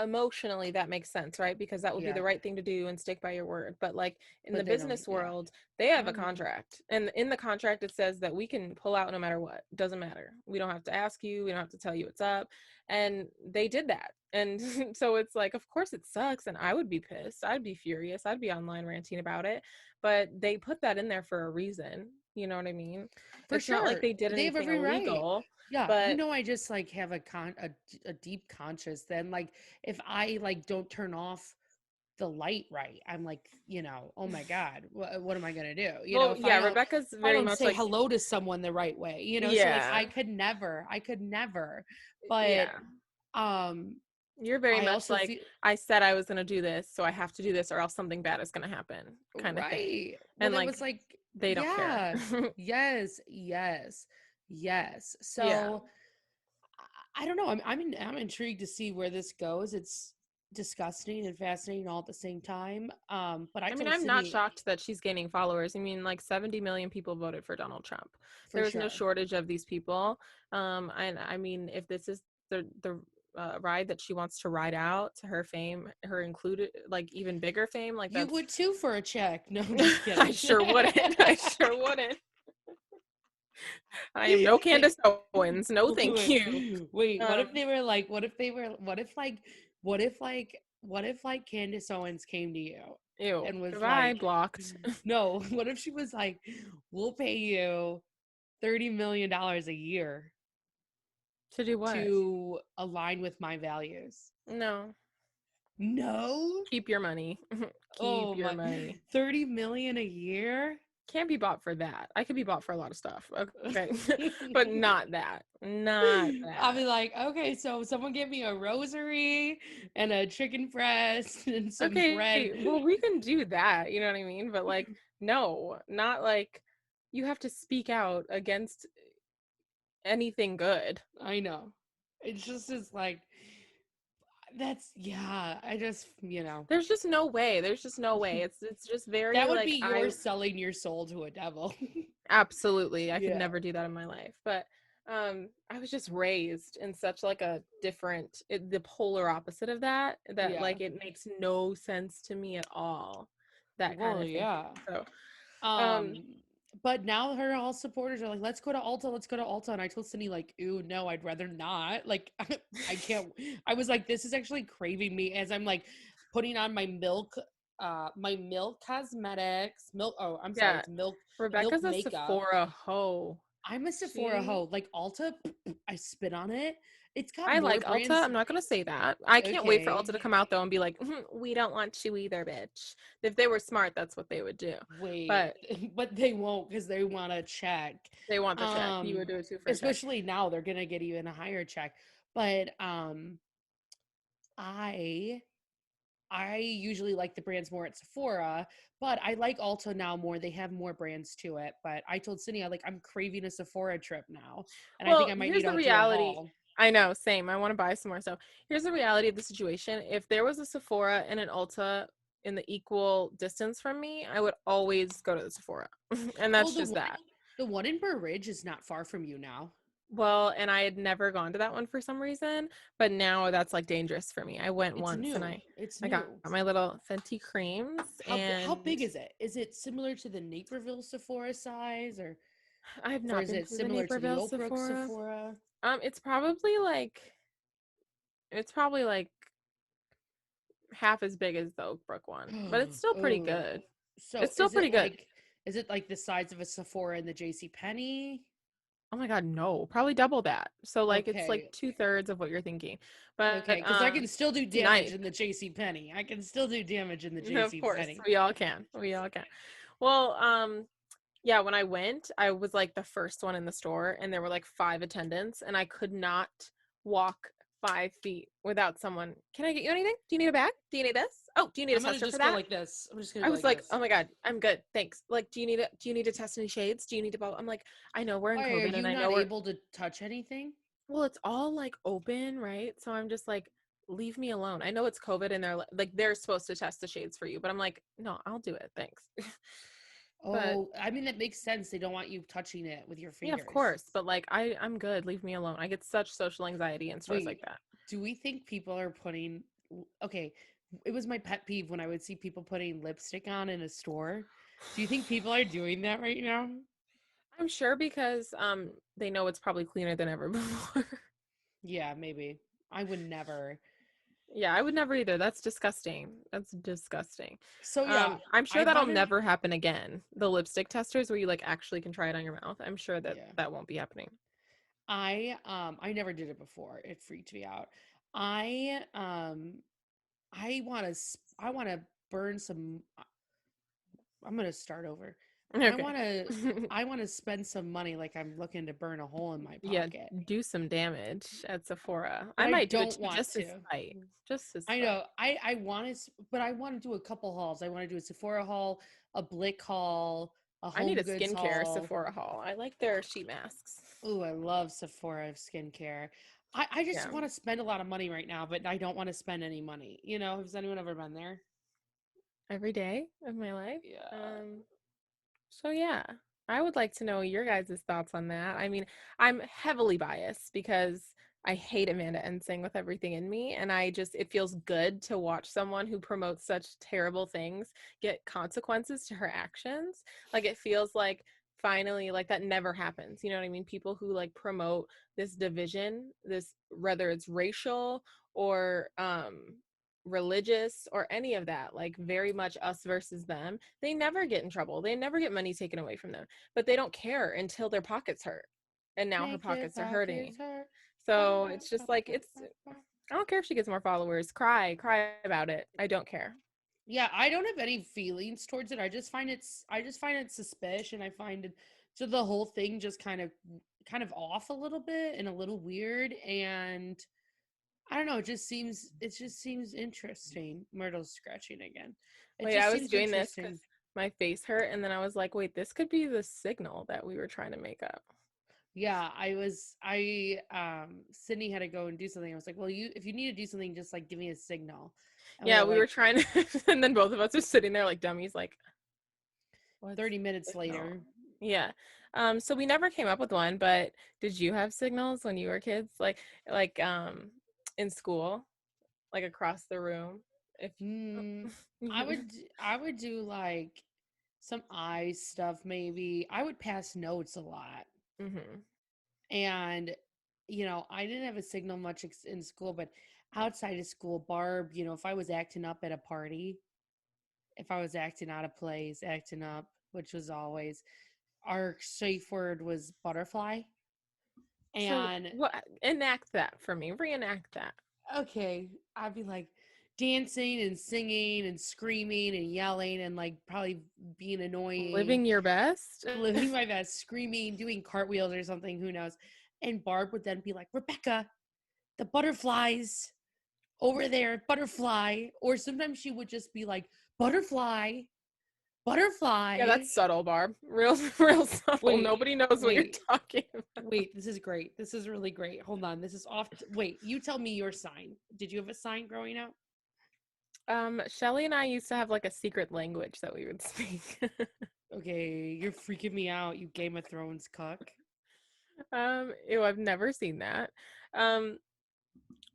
emotionally that makes sense, right? Because that would be Yeah. the right thing to do and stick by your word. But like in the But they don't, business yeah. world, they have I a know. contract, and in the contract it says that we can pull out no matter what. Doesn't matter. We don't have to ask you, we don't have to tell you what's up. And they did that. And so it's like, of course it sucks, and I would be pissed, I'd be furious, I'd be online ranting about it, but they put that in there for a reason. You know what I mean? For It's not like sure. they did They have anything every right. illegal, Yeah, but I just like have a deep conscience. Then like if I like don't turn off the light right. I'm like, oh my God, what am I gonna do? Well, If yeah, I don't Rebecca's if I very don't much say like, hello to someone the right way, so like yeah, I could never. But yeah. um You're very I much also like, feel I said I was going to do this, so I have to do this or else something bad is going to happen kind of thing. right. Well, And that like, was like, they don't care. yeah, yes, yes, yes. Yeah. So I don't know. I'm intrigued to see where this goes. It's disgusting and fascinating all at the same time. But I I mean, told I'm not Sydney shocked that she's gaining followers. I mean, like 70 million people voted for Donald Trump. for There was no sure. shortage of these people. And I mean, if this is the ride that she wants to ride out to her fame, her included, like even bigger fame, like You that's, would too for a check. No, I'm just I kidding. sure wouldn't. I sure wouldn't. I am no Candace Owens. No, thank wait, you. wait, what Um, if they were like, what if like Candace Owens came to you ew. and was Goodbye, like, blocked. no, what if she was like, we'll pay you $30 million a year To do what? to align with my values? No. No? Keep your money. Keep Oh your my, money. 30 million a year? Can't be bought for that. I could be bought for a lot of stuff. Okay. But not that. Not I'll that. be like, okay, so someone give me a rosary and a chicken breast and some bread. Okay. Well, we can do that. You know what I mean? But like, no, not like you have to speak out against anything good. I know. It's just is like that's yeah. I just There's just no way. There's just no way. It's just very that would be like your selling your soul to a devil. absolutely. I could Yeah. never do that in my life. But I was just raised in such like a different the polar opposite of that Yeah. like it makes no sense to me at all. That kind Well, of thinking. yeah. So, um Um, but now her all supporters are like, let's go to Ulta, let's go to Ulta. And I told Cindy, like, ooh, no, I'd rather not. Like, I can't. I was like, this is actually craving me as I'm like putting on my milk cosmetics, milk. Oh, I'm sorry, yeah, it's milk Rebecca's a makeup. Sephora hoe. I'm a Sephora She hoe. Like Ulta, I spit on it. It's got I more like Ulta. brands. I'm not gonna say that. I can't wait for Ulta Okay, to come out though and be like, we don't want you either, bitch. If they were smart, that's what they would do. wait, But but they won't because they want to check. they want the check. You Um, would do it too for a check. especially now they're gonna get even a higher check. But I I usually like the brands more at Sephora, but I like Ulta now more. They have more brands to it. But I told Cindy, I'm craving a Sephora trip now, and I think Well, I might here's need the to do a reality. haul. I know, same. I want to buy some more stuff. Here's the reality of the situation. If there was a Sephora and an Ulta in the equal distance from me, I would always go to the Sephora. And Well, that's just that. the one in Burr Ridge is not far from you now. Well, and I had never gone to that one for some reason, but now that's like dangerous for me. I went It's once and new. I It's I got new. my little Fenty creams How and big is it? Is it similar to the Naperville Sephora size, I have or not is been it to the similar to the Naperville Oak Brook Sephora. Sephora? It's probably like half as big as the Oak Brook one, but it's still pretty Oh, good. so It's still pretty good. is it like the size of a Sephora in the J.C. Penney? Oh my God, no, probably double that. So like it's like Okay, 2/3 of what you're thinking. okay, But because I can still do it's damage nice. in the J.C. Penney. I can still do damage in the Of J.C. course, Penney. we all can. We all can. Well, yeah, when I went, I was like the first one in the store and there were like 5 attendants and I could not walk 5 feet without someone. Can I get you anything? Do you need a bag? Do you need this? Oh, do you need a I'm gonna tester for just go that? like this. I'm just gonna I go was like like, this. oh my God, I'm good. Thanks. Like, do you need to test any shades? Do you need to I'm like, I know we're in Why are COVID and you I not know we're able to touch anything? well, it's all like open, right? So I'm just like, leave me alone. I know it's COVID and they're supposed to test the shades for you, but I'm like, no, I'll do it. Thanks. But Oh, I mean that makes sense. They don't want you touching it with your yeah, of fingers. course. But like I'm good. Leave me alone. I get such social anxiety in stores like Wait, that. do we think people are putting okay, it was my pet peeve when I would see people putting lipstick on in a store. Do you think people are doing that right now? I'm sure because they know it's probably cleaner than ever before. Yeah, maybe. I would never. Yeah, I would never either. That's disgusting. That's disgusting. So yeah, I'm sure I that'll wanted never happen again. The lipstick testers where you like actually can try it on your mouth. I'm sure that yeah. that won't be happening. I never did it before. It freaked me out. I I want to burn some. I'm gonna start over. I Okay. want to I want to spend some money like I'm looking to burn a hole in my Yeah, pocket, do some damage at Sephora. but I I might do it don't too, want just to to. spite. Just to I spite. know. I want to, but I want to do a couple hauls. I want to do a Sephora haul, a Blick haul, a I need Home a Goods skincare haul. Sephora haul. I like their sheet masks. Ooh, I love Sephora skincare. I just Yeah. want to spend a lot of money right now, but I don't want to spend any money. You know, has anyone ever been there? Every day of my life. Yeah. Um, So yeah, I would like to know your guys' thoughts on that. I mean, I'm heavily biased because I hate Amanda Ensing with everything in me, and it feels good to watch someone who promotes such terrible things get consequences to her actions. Like it feels like finally like that never happens. You know what I mean? People who like promote this division, this whether it's racial or religious or any of that, like very much us versus them, they never get in trouble, they never get money taken away from them, but they don't care until their pockets hurt, and now her Make their pockets are hurting. pockets hurt. Ba, So ba, it's ba, just like ba, it's ba, ba. I don't care if she gets more followers, cry about it, I don't care. Yeah, I don't have any feelings towards it. I just find it suspicious, and I find it so the whole thing just kind of off a little bit and a little weird, and I don't know, it just seems interesting. Myrtle's scratching again. It Wait, I just was seems doing this because interesting. my face hurt, and then I was like, wait, this could be the signal that we were trying to make up. Yeah, Sydney had to go and do something. I was like, well, you if you need to do something, just like give me a signal. And we Yeah, were we were like trying to and then both of us are sitting there like dummies, like, what's 30 minutes signal? later. Yeah. So we never came up with one, but did you have signals when you were kids? Like in school, like across the room? If Hmm. you I would do like some eye stuff maybe. I would pass notes a lot. hmm And I didn't have a signal much in school, but outside of school, Barb, if I was acting up at a party, if I was acting out of place, acting up, which was always our safe word was butterfly. So And what enact that for me. Reenact that. okay, I'd be like dancing and singing and screaming and yelling and like probably being annoying, Living your best. living my best, screaming, doing cartwheels or something, who knows. And Barb would then be like, Rebecca, the butterflies over there, butterfly. Or sometimes she would just be like, butterfly, Yeah, butterfly. that's subtle, Barb. Real real subtle. Wait, Nobody knows what you're wait, talking about. wait. This is great. This is really great. Hold on. This is off. Wait, you tell me your sign. Did you have a sign growing up? Shelly and I used to have like a secret language that we would speak. Okay, you're freaking me out, you Game of Thrones cuck. Ew, I've never seen that. Um,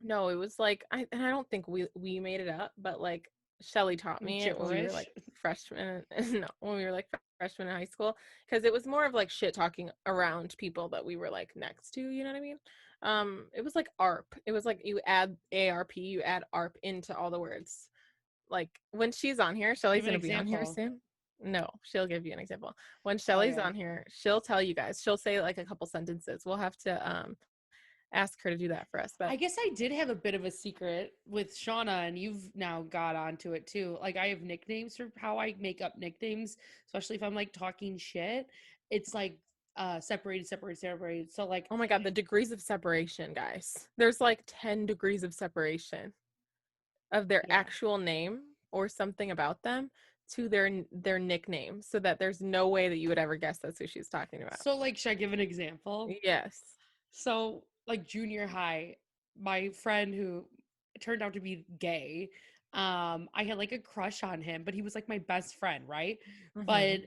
no, it was like and I don't think we made it up, but like Shelly taught me it when we were Gibberish. like freshmen. No, when we were like freshmen in high school, because it was more of like shit talking around people that we were like next to. You know what I mean? It was like ARP. It was like you add ARP, you add ARP into all the words. Like when she's on here, Shelly's Give an gonna be on here example. soon. No, she'll give you an example. When Oh Shelly's yeah. on here, she'll tell you guys. She'll say like a couple sentences. We'll have to ask her to do that for us. But I guess I did have a bit of a secret with Shauna, and you've now got onto it too. Like I have nicknames for how I make up nicknames, especially if I'm like talking shit. It's like separated, separated, separated. So like oh my god, the degrees of separation, guys. There's like 10 degrees of separation of their yeah. actual name or something about them to their nickname, so that there's no way that you would ever guess that's who she's talking about. So like should I give an example? Yes. So like junior high, my friend who turned out to be gay, I had like a crush on him, but he was like my best friend, right? But hmm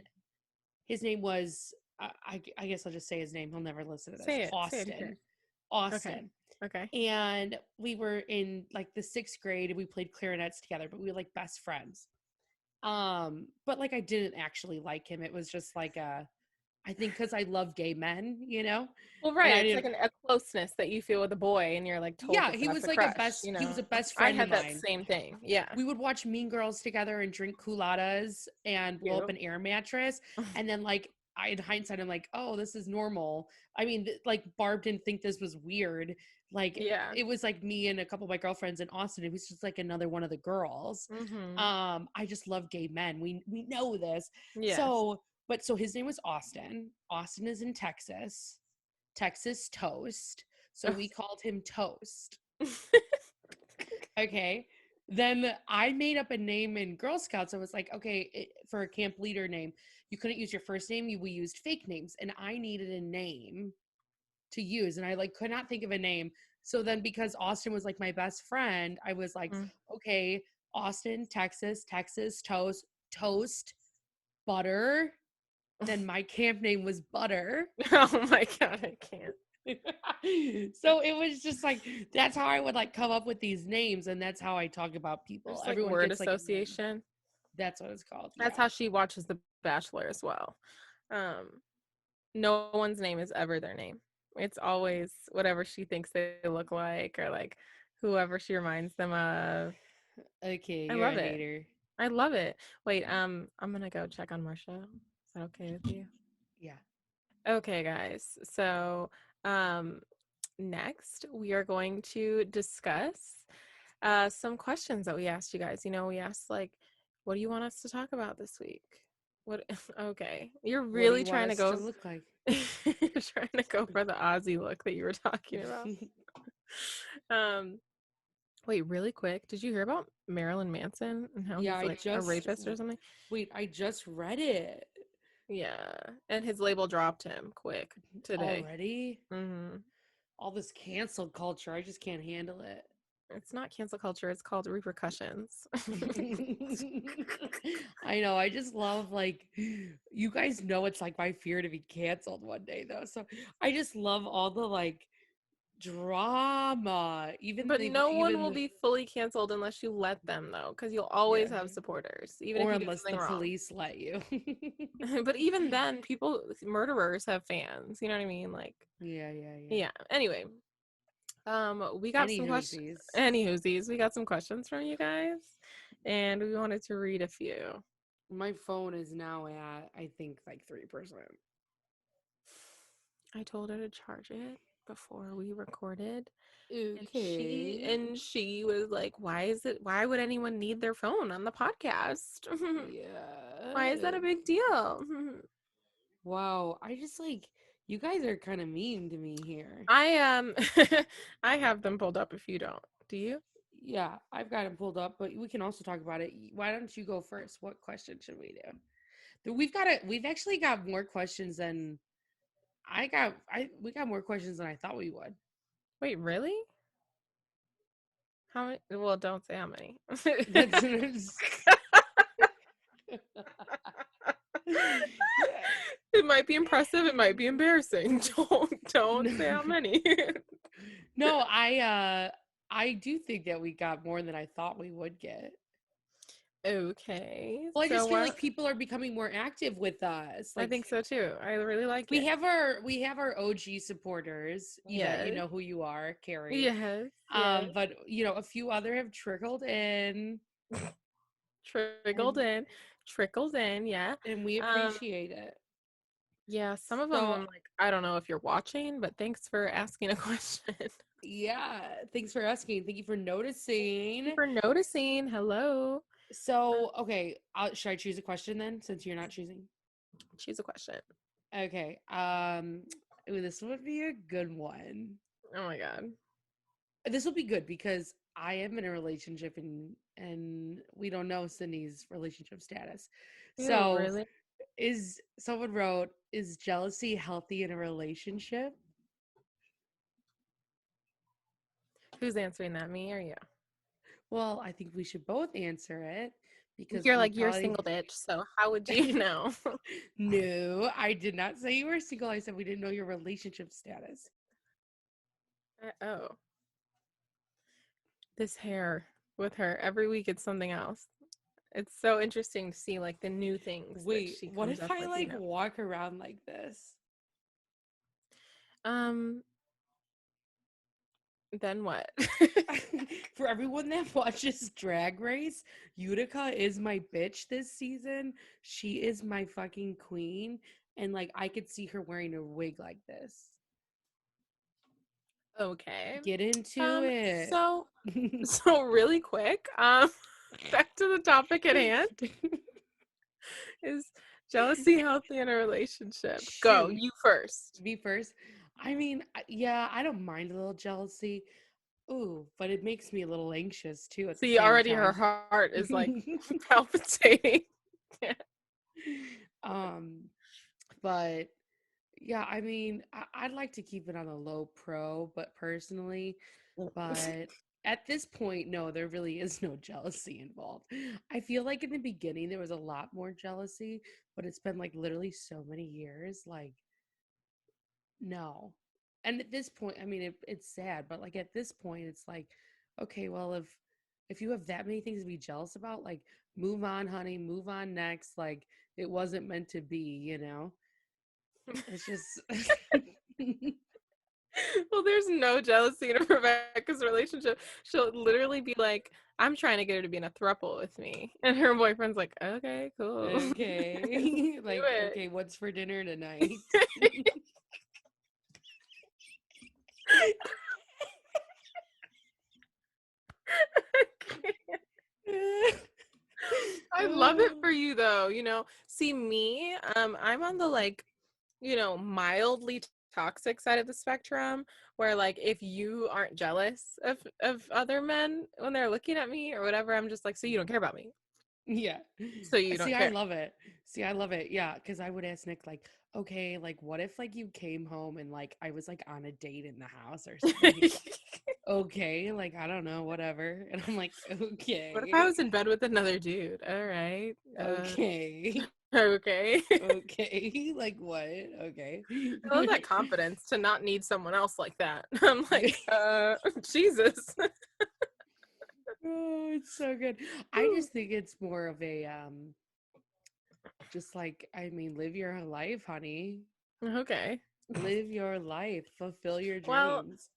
his name was I guess I'll just say his name. He'll never listen to this. Say it, who Austin. cares? Okay. Austin. Okay. And we were in like the 6th grade and we played clarinets together, but we were like best friends. But like I didn't actually like him. It was just like I think because I love gay men, Well, and right. I It's didn't. like a closeness that you feel with a boy, and you're like told Yeah, that he that's was a like a crush. best. He was a best I friend of had that mine. same thing. Yeah. We would watch Mean Girls together and drink culottes and blow up Cute. an air mattress. And then, like, in hindsight, I'm like, oh, this is normal. I mean, like, Barb didn't think this was weird. Like Yeah. it was like me and a couple of my girlfriends in Austin. It was just like another one of the girls. Mm-hmm. I just love gay men. We know this. Yes. So, but so his name was Austin. Austin is in Texas. Texas Toast. So we called him Toast. Okay. Then I made up a name in Girl Scouts. I was like, okay, for a camp leader name, you couldn't use your first name. We used fake names, and I needed a name to use, and I like could not think of a name. So then, because Austin was like my best friend, I was like, Mm. okay, Austin, Texas, Texas Toast, Toast Butter. Then my camp name was Butter. Oh my God, I can't. So it was just like that's how I would like come up with these names, and that's how I talk about people. Just like Everyone word gets like a name. association. That's what it's called. That's Yeah. how she watches The Bachelor as well. Um, no one's name is ever their name. It's always whatever she thinks they look like or like whoever she reminds them of. Okay, I you're love a it. hater. I love it. Wait, I'm gonna go check on Marsha. Is that okay with you? Yeah. Okay, guys. So, um, next we are going to discuss some questions that we asked you guys. You know, we asked like, what do you want us to talk about this week? What okay. You're What do really you want trying to us to go look like? you're trying to go for the Aussie look that you were talking about. Um, wait, really quick. Did you hear about Marilyn Manson and how Yeah, he's like a rapist or something? wait, I just read it Yeah. And his label dropped him quick today. already. Hmm. All this cancel culture, I just can't handle it. It's not cancel culture, it's called repercussions. I know. I just love like you guys know it's like my fear to be canceled one day though. So I just love all the like drama. But no one will be fully canceled unless you let them, though, because you'll always yeah, have supporters, even if or you do unless something the wrong. police let you. But even then, people, murderers have fans. You know what I mean? Like, Yeah, yeah, yeah. yeah. Anyway, we got Any some questions. whoosies. Anywhoosies, we got some questions from you guys, and we wanted to read a few. My phone is now at I think like 3%. I told her to charge it before we recorded, and she Okay. and she was like, why would anyone need their phone on the podcast? Why is that Yeah. a big deal? Wow. I just like you guys are kind of mean to me here. I I have them pulled up if you don't. Do you? Yeah, I've got it pulled up, but we can also talk about it. Why don't you go first? What question should we do? We've actually got more questions than we got more questions than I thought we would. Wait, really? How many? Well, don't say how many. That's It might be impressive, it might be embarrassing. Don't no, say how many. no, I do think that we got more than I thought we would get. Okay. Well, I So just feel what? like people are becoming more active with us. I Like think so too. I really like we it. have our OG supporters. Yvette, you Yes. know who you are, Carrie. Yes. Yes. But a few other have trickled in, Trickled and in. Trickled in, yeah. we Um, appreciate it. yeah, some of them So I'm like, I don't know if you're watching, but thanks for asking a question. yeah, thanks for asking. Thank you for Thank you noticing. for noticing. Hello. So okay, should I choose a question then, since you're not choosing? Choose a question. Okay. Ooh, this would be a good one. Oh my god. This will be good because I am in a relationship and we don't know Sydney's relationship status. Ew, So really? is someone wrote, is jealousy healthy in a relationship? Who's answering that? Me or you? Well, I think we should both answer it because You're we like, you're a probably single bitch, so how would you know? no, I did not say you were single. I said we didn't know your relationship status. Oh, this hair with her. Every week it's something else. It's so interesting to see like the new things that Wait, she what comes if up I with, like walk around like this? Um, then what? For everyone that watches Drag Race, Utica is my bitch this season. She is my fucking queen. And like I could see her wearing a wig like this. Okay. Get into it. So so really quick, back to the topic at hand. Is jealousy healthy in a relationship? Go, Shoot. you first. Me first. I mean, yeah, I don't mind a little jealousy. Ooh, but it makes me a little anxious too at the See, same already her time. heart is like palpitating. Yeah. um, but yeah, I mean, I'd like to keep it on a low pro, but personally, but at this point, no, there really is no jealousy involved. I feel like in the beginning there was a lot more jealousy, but it's been like literally so many years. Like, no. And at this point, I mean, it's sad, but like at this point, it's like, okay, well, if you have that many things to be jealous about, like, move on, honey, move on next. Like, it wasn't meant to be, you know? It's just Well, there's no jealousy in Rebecca's relationship. She'll literally be like, I'm trying to get her to be in a throuple with me. And her boyfriend's like, okay, cool. Let's okay. do Like, it. okay, what's for dinner tonight? I love it for you though, you know. See me, I'm on the like, mildly toxic side of the spectrum where like if you aren't jealous of other men when they're looking at me or whatever, I'm just like, so you don't care about me. Yeah. So you See, don't I care. love it. See, I love it. Yeah, because I would ask Nick, like, okay, like, what if, like, you came home and, like, I was, like, on a date in the house or something? He'd be like, okay, like, I don't know, whatever. And I'm like, What if I okay, was in bed with another dude? All right. okay, Okay. okay, like, what? Okay. I love that confidence to not need someone else like that. I'm like, Jesus. Oh, it's so good. I just think it's more of a, just like, I mean, live your life, honey. Okay. Live your life, fulfill your Well, dreams.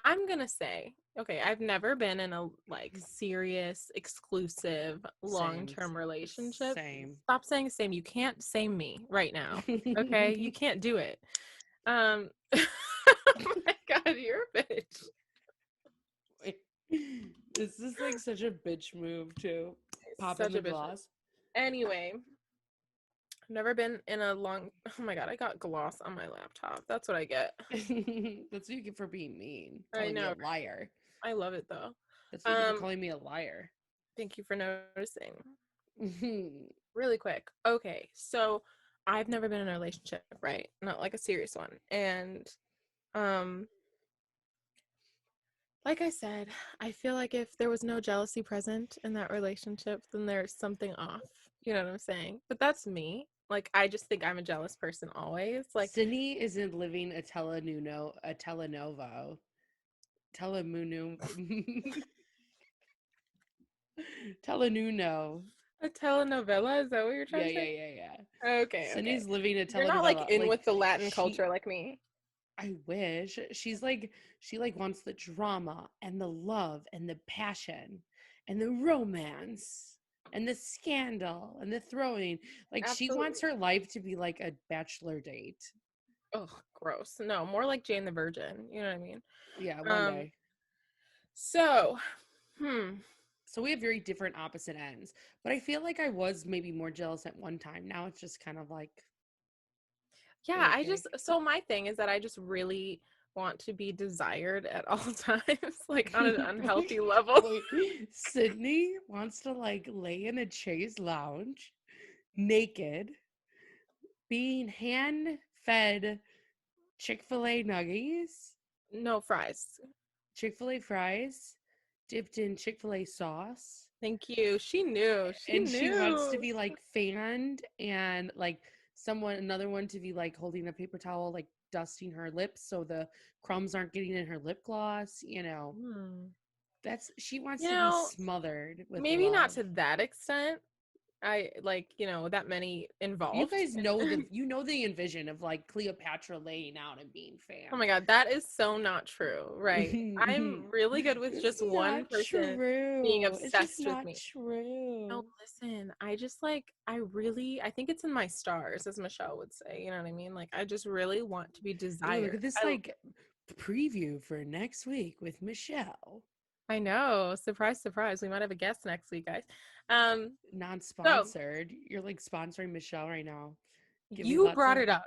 I'm gonna say, okay, I've never been in a like serious, exclusive, Same. long-term relationship. Same. Stop saying same. You can't same me right now. Okay? You can't do it. Oh my God, you're a bitch. Wait. This is like such a bitch move too. Pop in Such the a bitch. gloss. Anyway, I've never been in a long. Oh my God, I got gloss on my laptop. That's what I get. That's what you get for being mean, I calling me know, a right? liar. I love it though. That's what you get for Um, calling me a liar. Thank you for noticing. Really quick. Okay, so I've never been in a relationship, right? Not like a serious one. And um like I said, I feel like if there was no jealousy present in that relationship, then there's something off. You know what I'm saying? But that's me. Like I just think I'm a jealous person always. Like Sydney isn't living a telenovo. Telemunu. Telenuno. a telenovela, is that what you're trying Yeah, to yeah, say? yeah, yeah. Okay, okay. Sydney's living a You're not like telenovela. in Like, with the Latin she culture like me. I wish. She's like she like wants the drama and the love and the passion and the romance and the scandal and the throwing. Like, she wants Absolutely. her life to be like a bachelor date. Oh, gross. No, more like Jane the Virgin. You know what I mean? Yeah, one Um, day. so, hmm. So we have very different opposite ends. But I feel like I was maybe more jealous at one time. Now it's just kind of like Yeah, okay. so my thing is that I just really want to be desired at all times, like on an unhealthy level. Wait, Sydney wants to like lay in a chaise lounge naked being hand fed Chick-fil-A nuggies, No fries. Chick-fil-A fries, dipped in Chick-fil-A sauce. Thank you. She knew. She And she wants to knew. be like fanned and like another one to be like holding a paper towel, like dusting her lips so the crumbs aren't getting in her lip gloss. Hmm. She wants You to be know, smothered with maybe not love. to that extent. I like, that many You involved. guys know the envision of like Cleopatra laying out and being Oh my fanned. God, that is so not true, right? I'm really good with It's just one not person being true. It's just obsessed with not me. No, true. listen, I think it's in my stars, as Michelle would say. You know what I mean? Like, I just really want to be Ew, look desired. at this like The preview for next week with Michelle. I know. Surprise, surprise. We might have a guest next week, guys. Um, so Non-sponsored. You're like sponsoring Michelle right now. Give me you lots brought of. it up.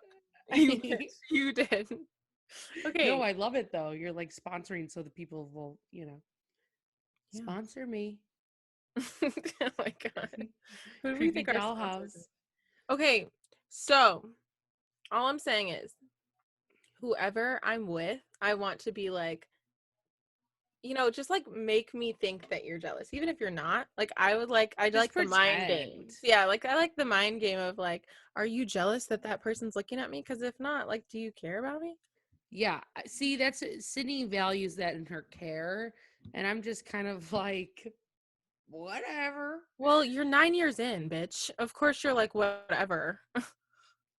You did. You did. No, Okay. I love it though. You're like sponsoring so the people will, Yeah. sponsor me. Oh my God. Who do we Creepy think our sponsors is? dollhouse. Okay. So all I'm saying is whoever I'm with, I want to be like, just like make me think that you're jealous, even if you're not. Like I Just like the mind pretend. games. Yeah, like I like the mind game of like, are you jealous that that person's looking at me? Because if not, like, do you care about me? Yeah. See, that's Sydney values that in her care. And I'm just kind of like, whatever. Well, you're 9 years in, bitch. Of course you're like whatever.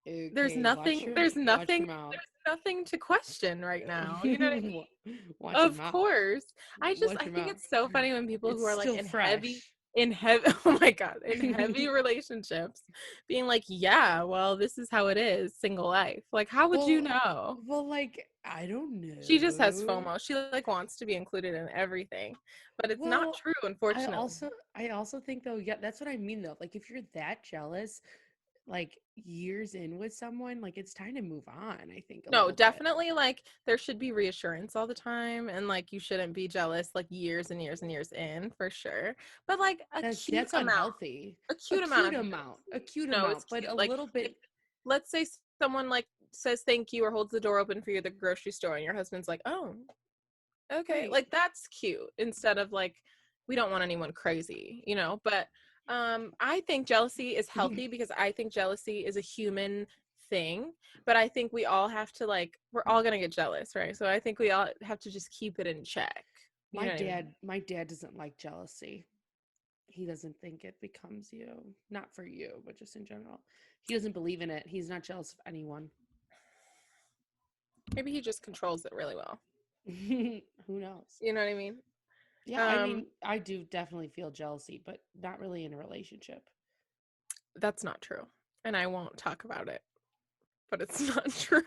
There's Okay, nothing. There's watch nothing. your mouth. There's nothing to question right now. You know what I Watch mean? your Of mouth. course. Watch I your think mouth. it's so funny when people who It's are like still fresh. in heavy oh my God, in heavy relationships being like, yeah, well, this is how it is, single life. Like, how would you well, know? like I don't She just has know. FOMO. She like wants to be included in everything. But it's not Well, true, unfortunately. I also think though, yeah, that's what I mean though. Like if you're that jealous, like years in with someone, like it's time to move on, I think a No, little bit. definitely like there should be reassurance all the time and like you shouldn't be jealous like years and years and years in for sure. But like That's unhealthy. a cute amount of jealousy. A cute No, it's amount, but cute. a Like little bit. let's say someone like says thank you or holds the door open for you at the grocery store and your husband's like, "Oh, okay." Right. Like that's cute instead of like we don't want anyone crazy. But I think jealousy is healthy because I think jealousy is a human thing, but I think we all have to like we're all going to get jealous, right? So I think we all have to just keep it in check. You know what I mean? My dad doesn't like jealousy. He doesn't think it becomes you. Not for you, but just in general. He doesn't believe in it. He's not jealous of anyone. Maybe he just controls it really well. Who knows? You know what I mean? Yeah, I Um mean, I do definitely feel jealousy, but not really in a relationship. that's not true. And I won't talk about it, but it's not true.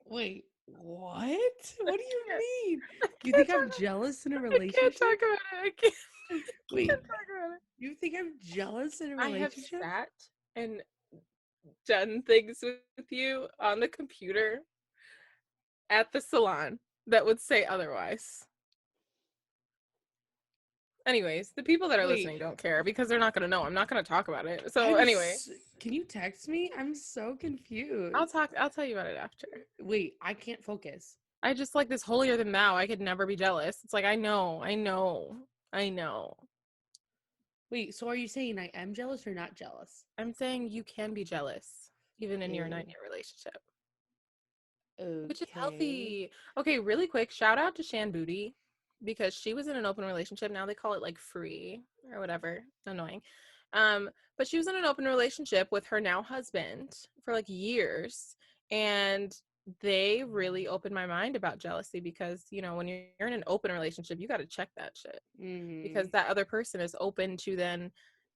Wait, what? I What do you can't. mean? I You can't think talk I'm jealous in a I can't relationship? talk about it. I can't, I Wait, can't talk about it. you think I'm jealous in a I have relationship? sat and done things with you on the computer at the salon that would say otherwise. Anyways, the people that are Wait, listening don't care because they're not going to know. I'm not going to talk about it. So I'm. anyway, Can you text me? I'm so I'll confused. talk. I'll tell you about it after. Wait, I can't focus. I just like this holier than thou. I could never be jealous. It's like I know. Wait, so are you saying I am jealous or not jealous? I'm saying you can be jealous even in your Ew. 9-year relationship, which is Okay. healthy. Okay, really quick, shout out to Shan Booty because she was in an open relationship. Now they call it like free or whatever. Annoying. But she was in an open relationship with her now husband for like years. And they really opened my mind about jealousy because, when you're in an open relationship, you got to check that shit Mm-hmm. because that other person is open to then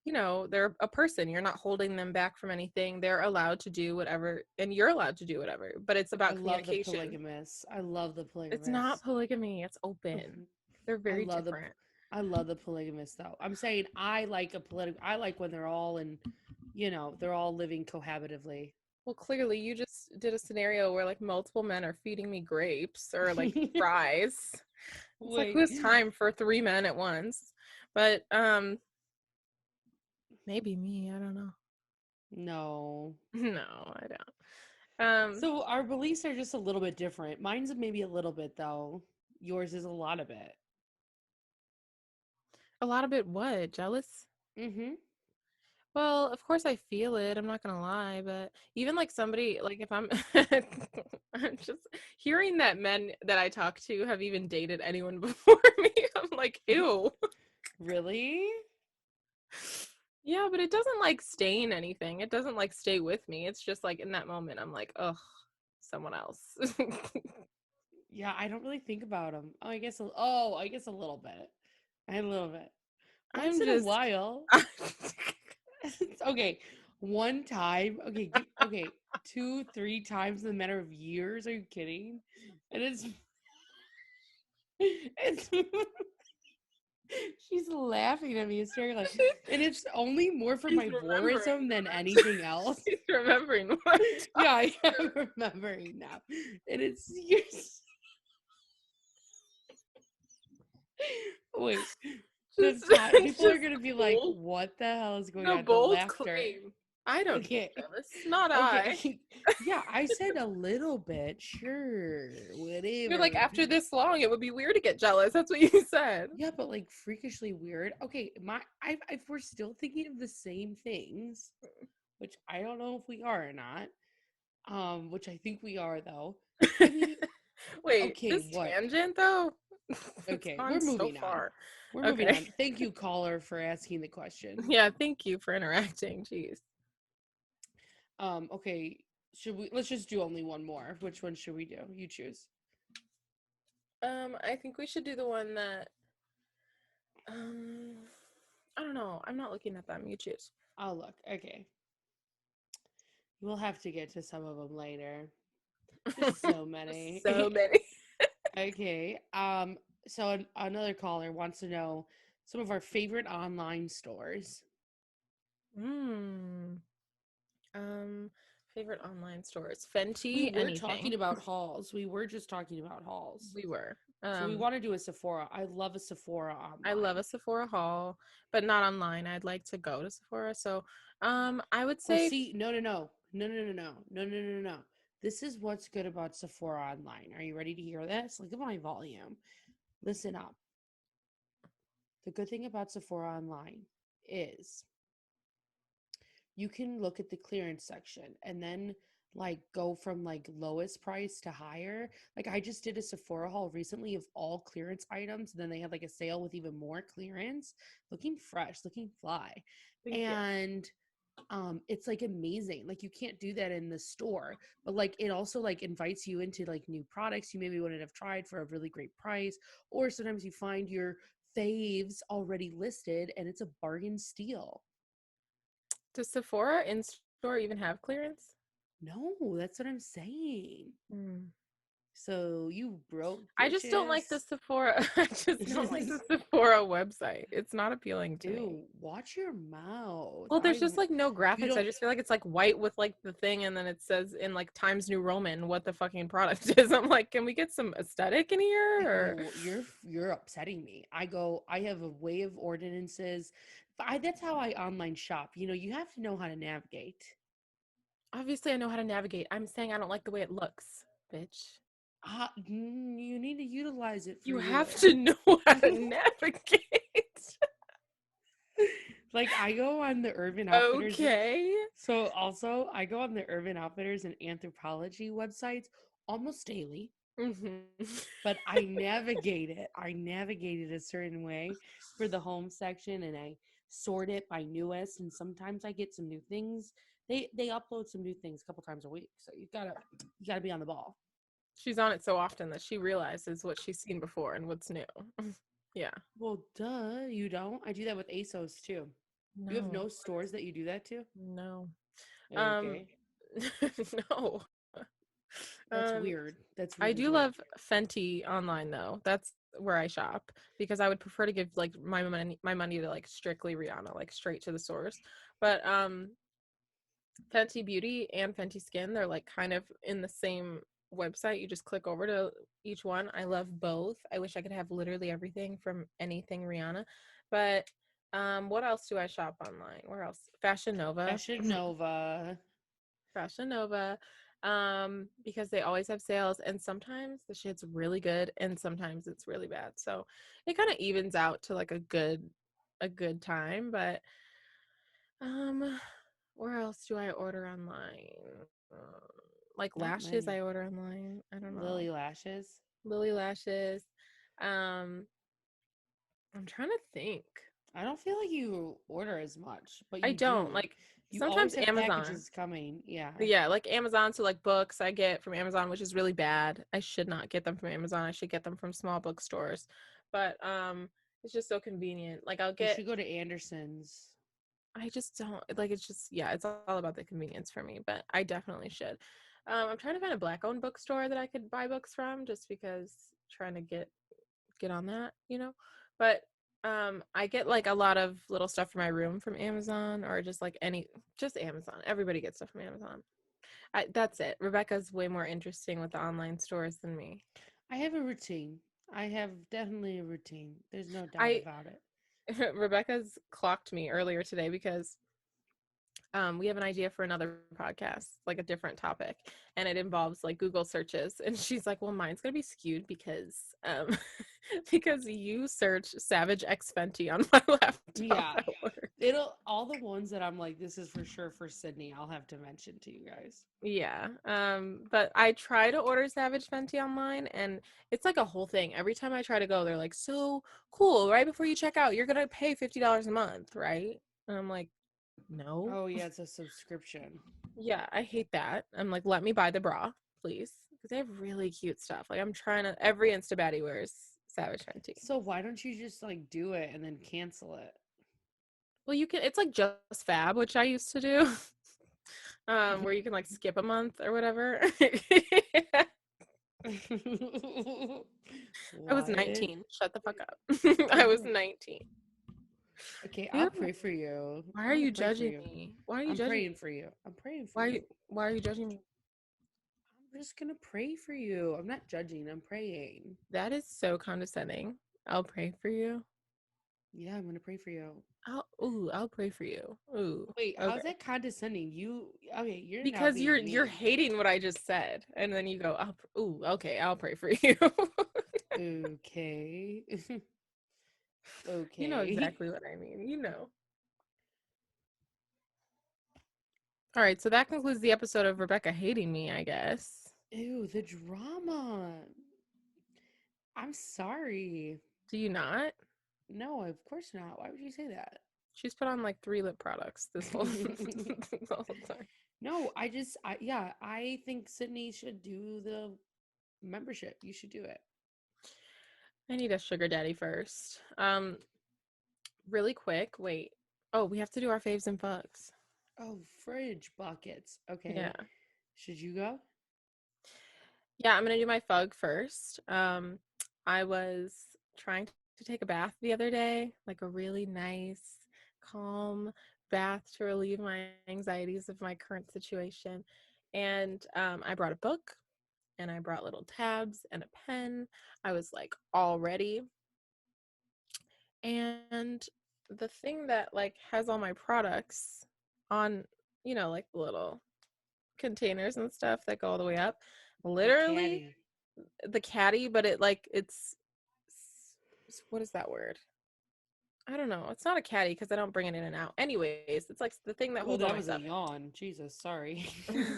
they're a person. You're not holding them back from anything. They're allowed to do whatever, and you're allowed to do whatever. But it's I about love the communication. polygamous. I love the It's not polygamous. polygamy. It's open. They're I very love the different. I love the polygamous though. I'm saying I like when they're all in, they're all living cohabitively. Well, clearly, you just did a scenario where like multiple men are feeding me grapes or like fries. It's like who Wait. has time for 3 men at once? But maybe me. I don't know. No. No, I don't. So our beliefs are just a little bit different. Mine's maybe a little bit though. Yours is a lot of it. A lot of it. What jealous? Mm-hmm. Well, of course I feel it. I'm not gonna lie, but even like somebody like if I'm I'm just hearing that men that I talk to have even dated anyone before me, I'm like, ew. Really? Yeah, but it doesn't like stain anything. It doesn't like stay with me. It's just like in that moment I'm like, ugh, someone else. Yeah, I don't really think about them. I guess a little bit. A little bit. Once I'm in a just while. Okay. one time. Okay, okay, 2, 3 times in a matter of years. Are you kidding? And it's she's laughing at me hysterically, and it's only more for She's my remembering vorism than what anything else. she's remembering what I'm Yeah, talking. I am remembering now, and it's years. Wait, the Just, time people are just gonna be like, bold, "What the hell is going the on?" The bold laughter. claim. I don't get Okay. jealous. Not I. Okay. Yeah, I said a little bit. Sure. You're like, Whatever. after this long, it would be weird to get jealous. That's what you said. Yeah, but like freakishly weird. Okay, if we're still thinking of the same things, which I don't know if we are or not. Which I think we are though. I mean, Wait, okay, this what? tangent though, it's Okay, we're gone so moving on. far. We're moving Okay. on. Thank you, caller, for asking the question. Yeah, thank you for interacting. Jeez. Okay, let's just do only one more. Which one should we do? You choose. I think we should do the one that um I don't know. I'm not looking at them. You choose. I'll look. Okay. We'll have to get to some of them later. There's so many. So many. Okay. So another caller wants to know some of our favorite online stores. Mm. Um, Favorite online stores. We Fenty, were talking anything. about hauls. We were just talking about hauls. We were. So we want to do a Sephora. I love a Sephora I love online. a Sephora haul, but not online. I'd like to go to Sephora. So, I would Oh, say see, no. This is what's good about Sephora online. Are you ready to hear this? Look at my volume. Listen up. The good thing about Sephora online is you can look at the clearance section and then like go from like lowest price to higher. Like I just did a Sephora haul recently of all clearance items. And then they had like a sale with even more clearance, looking fresh, looking fly. thank you. And it's like amazing. Like you can't do that in the store, but like it also like invites you into like new products you maybe wouldn't have tried for a really great price, or sometimes you find your faves already listed and it's a bargain steal. Does Sephora in store even have clearance? No, that's what I'm saying. Mm. So you broke I just don't like the bitches. Sephora. I just don't like the Sephora website. It's not appealing to me. Ew, watch your mouth. Well, there's just like no You graphics. I don't, just feel like it's like white with like the thing, and then it says in like Times New Roman what the fucking product is. I'm like, can we get some aesthetic in here? Or ew, you're upsetting me. I have a way of ordinances. That's how I online shop. You have to know how to navigate. obviously, I know how to navigate. I'm saying I don't like the way it looks, bitch. You need to utilize it for You you. have to know how to navigate. Like I go on the Urban Outfitters. Okay. So also I go on the Urban Outfitters and Anthropologie websites almost daily, Mm-hmm. but I navigate it. I navigate it a certain way for the home section, and I sort it by newest. And sometimes I get some new things. They upload some new things a couple times a week, so you gotta be on the ball. She's on it so often that she realizes what she's seen before and what's new. Yeah. Well, duh, you don't. I do that with ASOS too. You have No. no stores that you do that to? No. Um Okay, no. that's Um weird. That's I really do weird. love Fenty online though. That's where I shop because I would prefer to give like my money to like strictly Rihanna, like straight to the source. But Fenty Beauty and Fenty Skin, they're like kind of in the same website. You just click over to each one. I love both. I wish I could have literally everything from anything Rihanna. But what else do I shop online? Where else? Fashion Nova. Fashion Nova. Fashion Nova. Because they always have sales and sometimes the shit's really good and sometimes it's really bad. So it kind of evens out to like a good time, but um where else do I order online? Um, like Not lashes, many. I order online. I don't know. Lily Lashes. Lily lashes. Um, I'm trying to think. I don't feel like you order as much, but I you don't do. like You always sometimes have Amazon. packages coming. Yeah. Yeah, like Amazon. So like books I get from Amazon, which is really bad. I should not get them from Amazon. I should get them from small bookstores. But it's just so convenient. Like I'll You get should go to Anderson's. I just don't like it's just yeah, it's all about the convenience for me, but I definitely should. I'm trying to find a black owned bookstore that I could buy books from just because trying to get on that, you know. But I get like a lot of little stuff for my room from Amazon or just like any just Amazon. Everybody gets stuff from Amazon. That's it. Rebecca's way more interesting with the online stores than me. I have a routine. I have definitely a routine. There's no doubt I about it. Rebecca's clocked me earlier today because we have an idea for another podcast, like a different topic, and it involves like Google searches. And she's like, "Well, mine's gonna be skewed because because you search Savage X Fenty on my laptop Yeah. at work." It'll all the ones that I'm like, this is for sure for Sydney, I'll have to mention to you guys. Yeah. But I try to order Savage Fenty online and it's like a whole thing. Every time I try to go, they're like, "So cool, right before you check out, you're gonna pay $50 a month, right?" And I'm like, no. Oh yeah, it's a subscription. Yeah, I hate that. I'm like, let me buy the bra, please. Because they have really cute stuff. Like I'm trying to every Insta baddie wears Savage Fenty. So why don't you just like do it and then cancel it? Well, you can it's like Just Fab, which I used to do. Where you can like skip a month or whatever. I was What? 19. Shut the fuck up. I was 19. Okay, I'll Ew. pray for you. Why are I'm gonna you pray for judging you. me? Why are you I'm judging praying me? for you. I'm praying for Why are you you. why are you judging me? I'm just gonna pray for you. I'm not judging, I'm praying. That is so condescending. I'll pray for you. Yeah, I'm gonna pray for you. I'll pray for you. Ooh. Wait, how's Okay. that condescending? You okay, you're not Because you're being you're mean. hating what I just said. And then you go, ooh, okay, I'll pray for you. Okay. You know Okay. exactly what I mean. You know. All right, so that concludes the episode of Rebecca hating me, I guess. Ew, the drama. I'm sorry. Do you not? No, of course not. Why would you say that? She's put on like 3 lip products this whole, the whole time. No, yeah, I think Sydney should do the membership. You should do it. I need a sugar daddy first. Really quick, wait. Oh, we have to do our faves and fucks. Oh, fridge buckets. Yeah. Okay. Should you go? Yeah, I'm gonna do my fug first. I was trying to take a bath the other day, like a really nice, calm bath to relieve my anxieties of my current situation. And I brought a book and I brought little tabs and a pen. I was like all ready. And the thing that like has all my products on, like the little containers and stuff that go all the way up, The literally caddy. the caddy, but it's what is that word? I don't know. It's not a caddy because I don't bring it in and out. Anyways, it's like the thing that Oh, holds all that my was a stuff yawn. Jesus, sorry. in.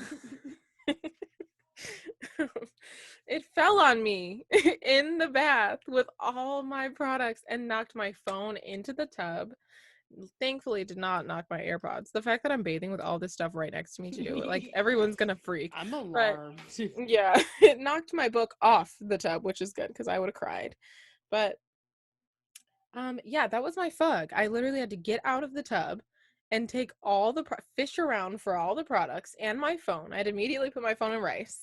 It fell on me in the bath with all my products and knocked my phone into the tub. Thankfully, it did not knock my AirPods. The fact that I'm bathing with all this stuff right next to me too, like everyone's gonna freak. I'm But alarmed. yeah, it knocked my book off the tub, which is good because I would have cried. But yeah, that was my fug. I literally had to get out of the tub and take all the fish around for all the products and my phone. I'd immediately put my phone in rice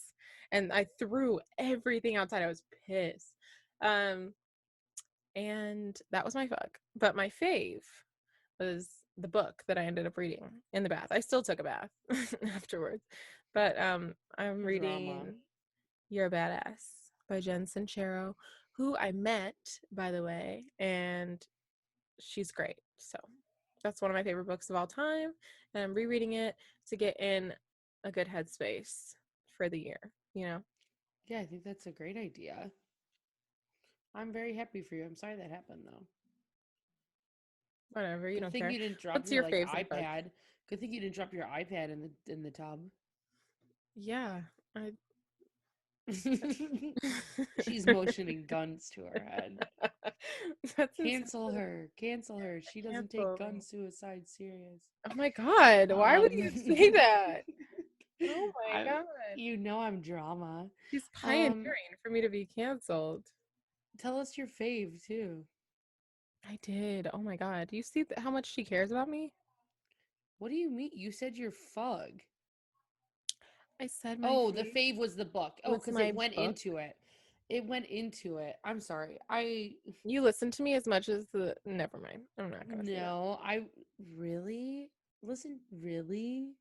and I threw everything outside. I was pissed. Um, and that was my fug. But my fave was the book that I ended up reading in the bath. I still took a bath afterwards. But I'm Drama. reading You're a Badass by Jen Sincero, who I met, by the way, and she's great. So that's one of my favorite books of all time. And I'm rereading it to get in a good headspace for the year. Yeah, I think that's a great idea. I'm very happy for you. I'm sorry that happened though. Whatever, you Good don't thing care. you didn't drop What's your your like faves and fucks? iPad. Good thing you didn't drop your iPad in the tub. Yeah. I She's motioning guns to her head. That's Cancel exactly her. Cancel her. She doesn't take cancel gun me. suicide serious. Oh my god, why would Um you say that? Oh my I god. I'm drama. She's Um pioneering for me to be canceled. Tell us your fave too. I did. Oh my god. Do you see how much she cares about me? What do you mean? You said your fug. I said my Oh, the fave fave was the book. Oh, was because my it went book. into it. It went into it. I'm sorry. I You listen to me as much as the. Never mind. I'm not gonna say that. no. I really listen. Really?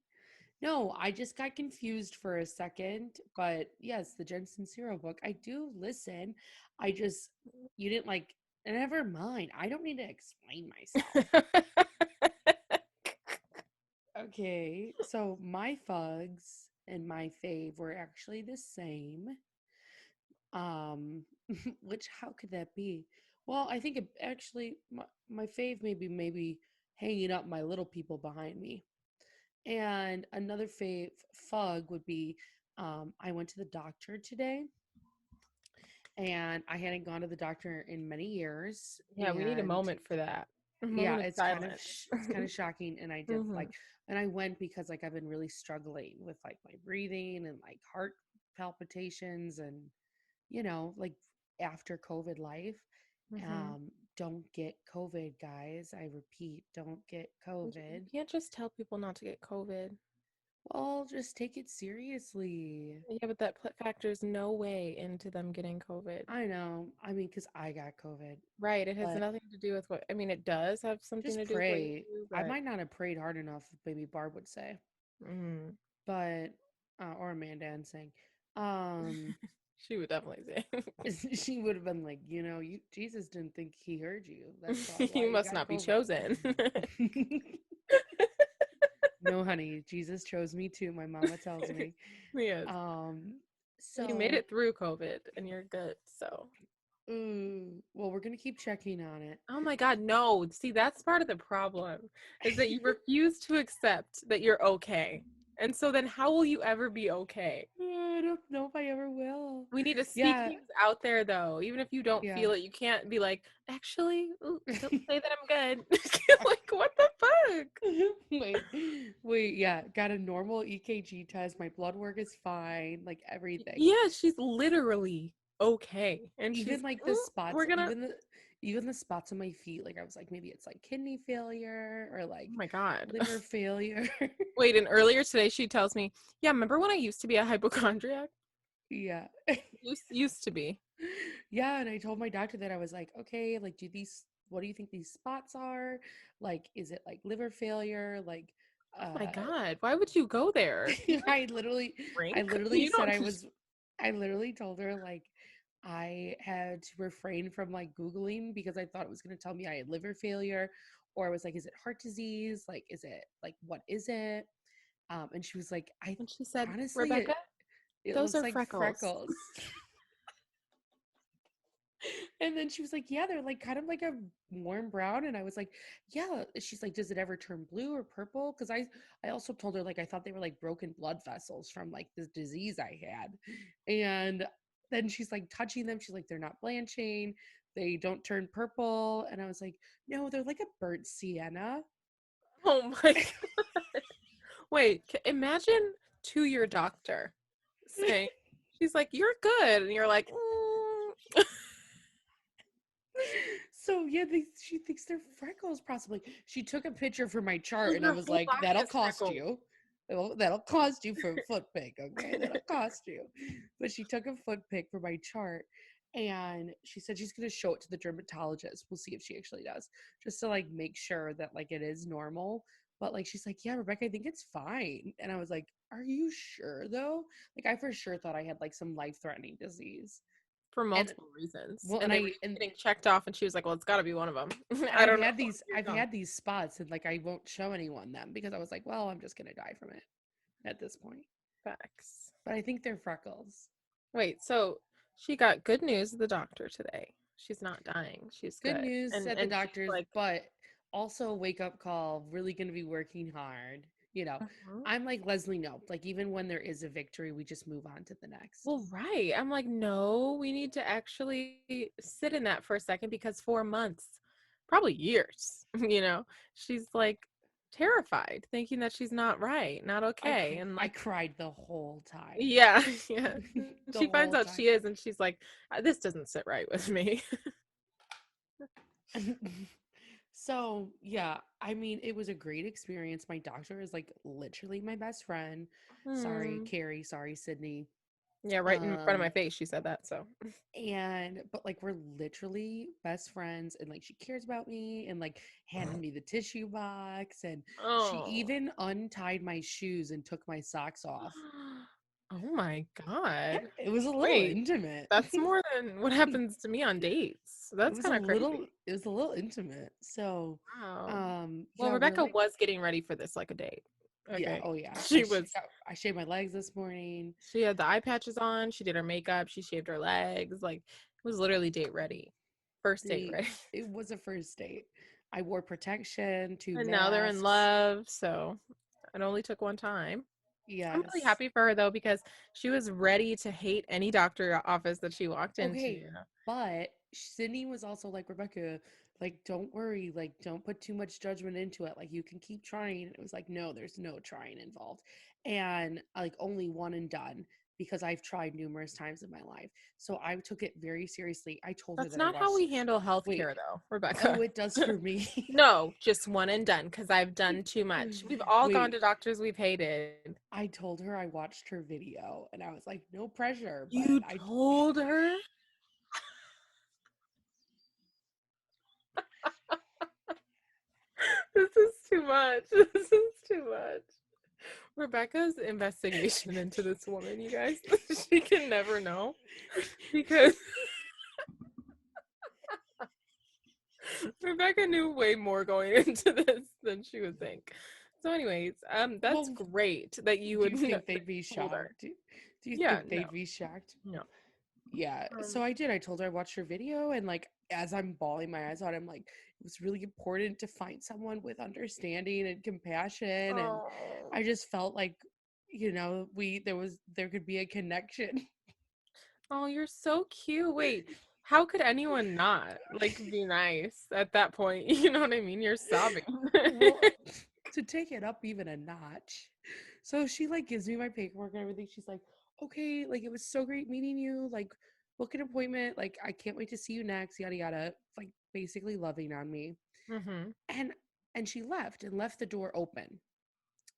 No, I just got confused for a second. But yes, the Jensen Zero book. I do listen. I just you didn't like. Never mind. I don't need to explain myself. Okay, so my fugs and my fave were actually the same. Um, which how could that be? Well, I think it actually my fave maybe hanging up my little people behind me. And another fave fug would be I went to the doctor today and I hadn't gone to the doctor in many years Yeah, we need a and moment for that. A yeah, moment of it's kind silence. of shocking and I did Hmm. like and I went because like I've been really struggling with like my breathing and like heart palpitations and like after COVID life. Hmm. Don't get COVID, guys. I repeat, don't get You COVID. can't just tell people not to get COVID. Well, just take it seriously. Yeah, but that factors no way into them getting COVID. I know. I mean, because I got COVID, Right. It has but nothing to do with what, I mean, it does have something just to do with what you pray. do, I but might not have prayed hard enough, maybe Barb would say, mm, but, or Amanda Ensing. Um, she would definitely she would have been like, Jesus didn't think he heard you. That's say, probably why you you must got not be COVID. chosen. No, honey, Jesus chose me too. My mama tells me. Yes. Um, You made so, it through COVID and you're good. So, well, we're gonna keep checking on it. oh my God, no. See, that's part of the problem is that you refuse to accept that you're okay. And so then how will you ever be okay? I don't know if I ever will. We need to speak Yeah, things out there though. Even if you don't yeah. feel it, you can't be like, actually, ooh, don't say that I'm good. Like, what the fuck? wait, wait, yeah. Got a normal EKG test. My blood work is fine. Like everything. Yeah, she's literally okay. And she's Even like the we're spots, gonna even the spots on my feet. Like I was like, maybe it's like kidney failure or like oh my God. liver failure. Wait, and earlier today she tells me, yeah, remember when I used to be a hypochondriac? Yeah. Used to be. Yeah, and I told my doctor that I was like, okay, like what do you think these spots are? Like, is it like liver failure? Like, Oh my uh, God. Why would you go there? Do you like I literally, I drink? literally You said don't just I literally told her like I had to refrain from like Googling because I thought it was going to tell me I had liver failure or I was like, is it heart disease? Like, is it like, what is it? And she was like, and she said, honestly, Rebecca, it those looks are like freckles. freckles. And then she was like, yeah, they're like kind of like a warm brown. And I was like, yeah. She's like, does it ever turn blue or purple? Because I also told her like I thought they were like broken blood vessels from like this disease I had. And then she's like touching them. She's like, they're not blanching. They don't turn purple. And I was like, no, they're like a burnt sienna. Oh my God. Wait, imagine to your doctor saying, she's like, you're good. And you're like, So yeah, she thinks they're freckles. Possibly, she took a picture for my chart, well, and I your was whole like, body "That'll is cost freckles. you. That'll cost you for a foot pick, okay? That'll cost you." But she took a foot pick for my chart, and she said she's gonna show it to the dermatologist. We'll see if she actually does, just to like make sure that like it is normal. But like she's like, "Yeah, Rebecca, I think it's fine," and I was like, "Are you sure though?" Like I for sure thought I had like some life threatening disease, For and multiple reasons. well, And and they were I even and getting checked off, and she was like, well, it's got to be one of them. I I've don't know. had these You're I've dumb. had these spots and like I won't show anyone them because I was like, well, I'm just gonna die from it at this point. Facts. But I think they're freckles. Wait, so she got good news at the doctor today. She's not dying. She's Good good. news at the And she's doctor's, like, but also a wake up call, really gonna be working hard. mhm. I'm like Leslie Nope. Like even when there is a victory, we just move on to the next. Well, right. I'm like, no, we need to actually sit in that for a second because for months, probably years, she's like terrified, thinking that she's not right, not okay. And I like, cried the whole time. yeah, yeah. The She finds whole out time. she is, and she's like, this doesn't sit right with me." So, yeah, I mean, it was a great experience. My doctor is like literally my best friend. Sorry, Hmm. Carrie. Sorry, Sydney. Yeah, right in front of my Um, face, she said that. So, but like we're literally best friends and like she cares about me and like handed me the tissue box and she oh, even untied my shoes and took my socks off. oh my Yeah, God. it was a little Wait, intimate. that's more than what happens to me on dates. It That's was a kind of little crazy. it was a little intimate. So, Wow. Well, yeah, we're Rebecca like was getting ready for this like a date. yeah, Okay. oh yeah. She was, I shaved my legs this morning. she had the eye patches on, she did her makeup, she shaved her legs. Like, it was literally date ready. First date The ready. it was a first date. I wore protection, two And now they're in masks. love. So it only took one time. I'm really Yes. happy for her though, because she was ready to hate any doctor office that she walked into. Okay, but Sydney was also like, Rebecca, like, don't worry, like, don't put too much judgment into it. Like, you can keep trying. And it was like, no, there's no trying involved. And like, only one and done because I've tried numerous times in my life. So I took it very seriously. I told her That's that I not how watched, we handle wait, healthcare though, oh, Rebecca. it does for me. No, just one and done because I've done too much. We've all gone Wait, to doctors we've hated. I told her I watched her video and I was like, no pressure, but You told her? This is too much. This is too much. Rebecca's investigation into this woman, you guys, she can never know because Rebecca knew way more going into this than she would think. So, anyways, that's well, great that you do would you know, think that they'd be you told her. shocked? Do you Yeah, think no, they'd be shocked? no. Yeah. So Um, I did. I told her I watched her video, and like as I'm bawling my eyes out, I'm like, it was really important to find someone with understanding and compassion, and oh, I just felt like, there could be a connection. oh, you're so cute. Wait, how could anyone not like be nice at that point? You know what I mean? You're sobbing. Well, to take it up even a notch. So she like gives me my paperwork and everything. She's like, okay, like it was so great meeting you. Like, book an appointment. Like, I can't wait to see you next. Yada yada. Like, basically loving on me. Mhm. And she left and left the door open.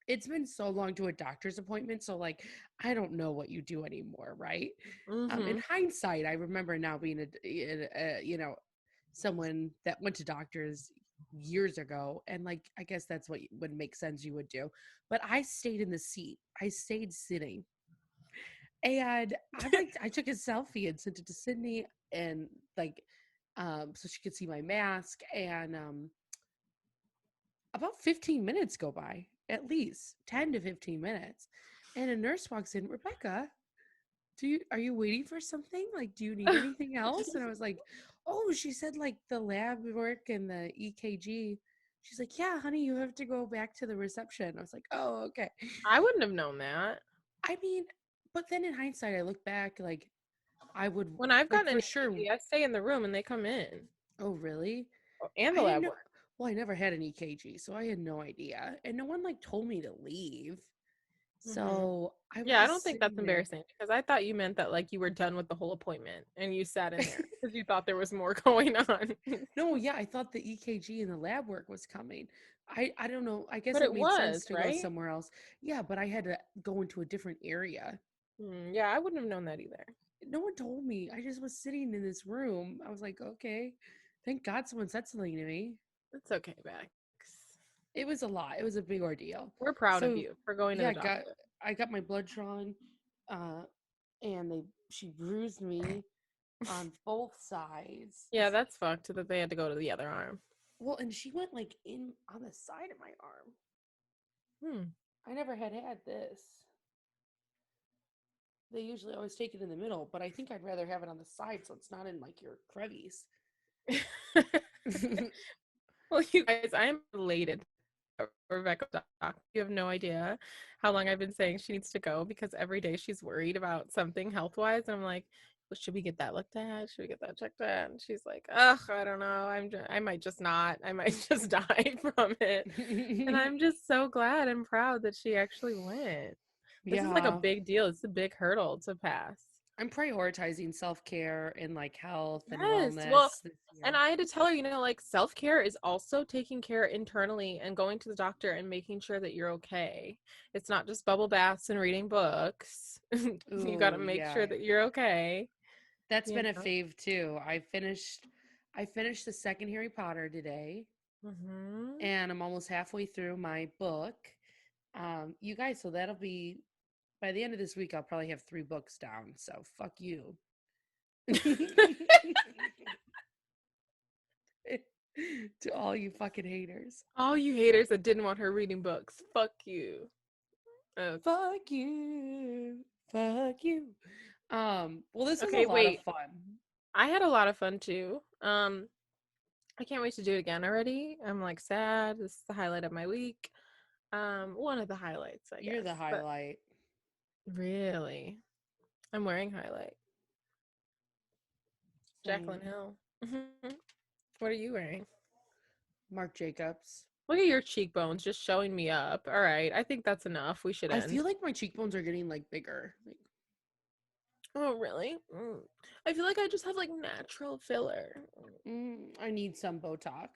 It's been so long to a doctor's appointment, so like I don't know what you do anymore, right? In Mhm. hindsight, I remember now being someone that went to doctors years ago, and like I guess that's what would make sense you would do. But I stayed in the seat. I stayed sitting, and I took a selfie and sent it to Sydney, and like so she could see my mask, and about 15 minutes go by, at least 10 to 15 minutes. And a nurse walks in, Rebecca, are you waiting for something? Like, do you need anything else? And I was like, oh, she said like the lab work and the EKG. She's like, yeah, honey, you have to go back to the reception. I was like, oh, okay. I wouldn't have known that. I mean, but then in hindsight, I look back, like, I would, When I've like, gotten an for sure. EKG, I stay in the room and they come in. Oh, really? Oh, and I the didn't lab know. work. Well, I never had an EKG, so I had no idea. And no one like told me to leave. Mhm. So I was Yeah, I don't just think that's sitting there. embarrassing because I thought you meant that like you were done with the whole appointment and you sat in there because you thought there was more going on. No, yeah, I thought the EKG and the lab work was coming. I don't know. I guess But it it made was, sense to go right? somewhere else. Yeah, but I had to go into a different area. Yeah, I wouldn't have known that either. No one told me. I just was sitting in this room. I was like, okay, thank God someone said something to me. It's okay, Bex. It was a lot. It was a big ordeal. We're proud of So you for going to yeah, the doctor. I got my blood drawn, uh, and she bruised me on both sides. Yeah, that's fucked that they had to go to the other arm. Well, and she went like in on the side of my arm. Hmm. I never had this. They usually always take it in the middle, but I think I'd rather have it on the side so it's not in like your crevice. Well, you guys, I am elated. Rebecca doc. You have no idea how long I've been saying she needs to go because every day she's worried about something health wise. And I'm like, well, should we get that looked at? Should we get that checked at? And she's like, ugh, I don't know. I might just not. I might just die from it. And I'm just so glad and proud that she actually went. This is like a Yeah. big deal. It's a big hurdle to pass. I'm prioritizing self-care and like health and Yes. Well, wellness this and year. I had to tell her, like self-care is also taking care internally and going to the doctor and making sure that you're okay. It's not just bubble baths and reading books. You got to Ooh, make yeah. sure that you're okay. That's You been a know. fave too. I finished the second Harry Potter today, Mhm. and I'm almost halfway through my book. You guys, so that'll be by the end of this week I'll probably have 3 books down. So fuck you. To all you fucking haters. All you haters that didn't want her reading books, fuck you. Okay. Fuck you. Fuck you. Well, this was a Okay, lot of wait. fun. I had a lot of fun too. I can't wait to do it again already. I'm like sad. This is the highlight of my week. One of the highlights, I You're guess. the But highlight. really, I'm wearing highlight. Jaclyn Same. Hill. What are you wearing? Marc Jacobs. Look at your cheekbones just showing me up. All right, I think that's enough. We should I end. feel like my cheekbones are getting like bigger. Like, Oh, really? I feel like I just have like natural filler. I need some Botox.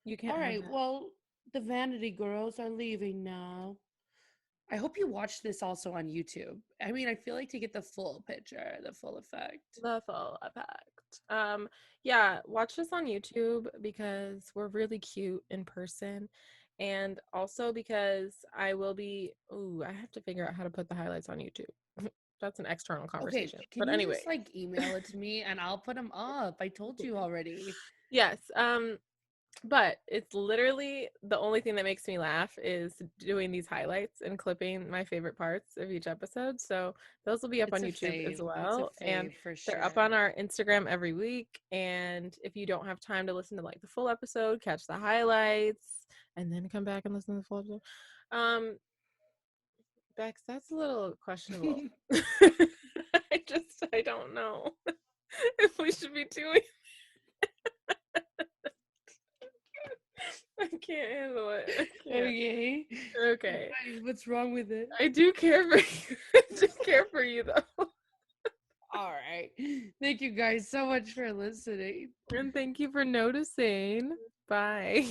You All can't have right, that. well, the Vanity Girls are leaving now. I hope you watch this also on YouTube. I mean, I feel like to get the full picture, the full effect. The full effect. Yeah, watch this on YouTube because we're really cute in person. And also because I will be, ooh, I have to figure out how to put the highlights on YouTube. That's an external Okay, conversation. can But you anyway, just like email it to me and I'll put them up? I told you already. yes. But it's literally the only thing that makes me laugh is doing these highlights and clipping my favorite parts of each episode. So those will be up on It's a YouTube as fave. It's a well. And fave for they're up sure. on our Instagram every week. And if you don't have time to listen to like the full episode, catch the highlights and then come back and listen to the full episode. Um, Bex, that's a little questionable. I don't know if we should be doing. I can't handle it. I can't. Okay. Okay. Why? What's wrong with it? I do care for you. I do care for you though. All right. Thank you guys so much for listening. And thank you for noticing. Bye.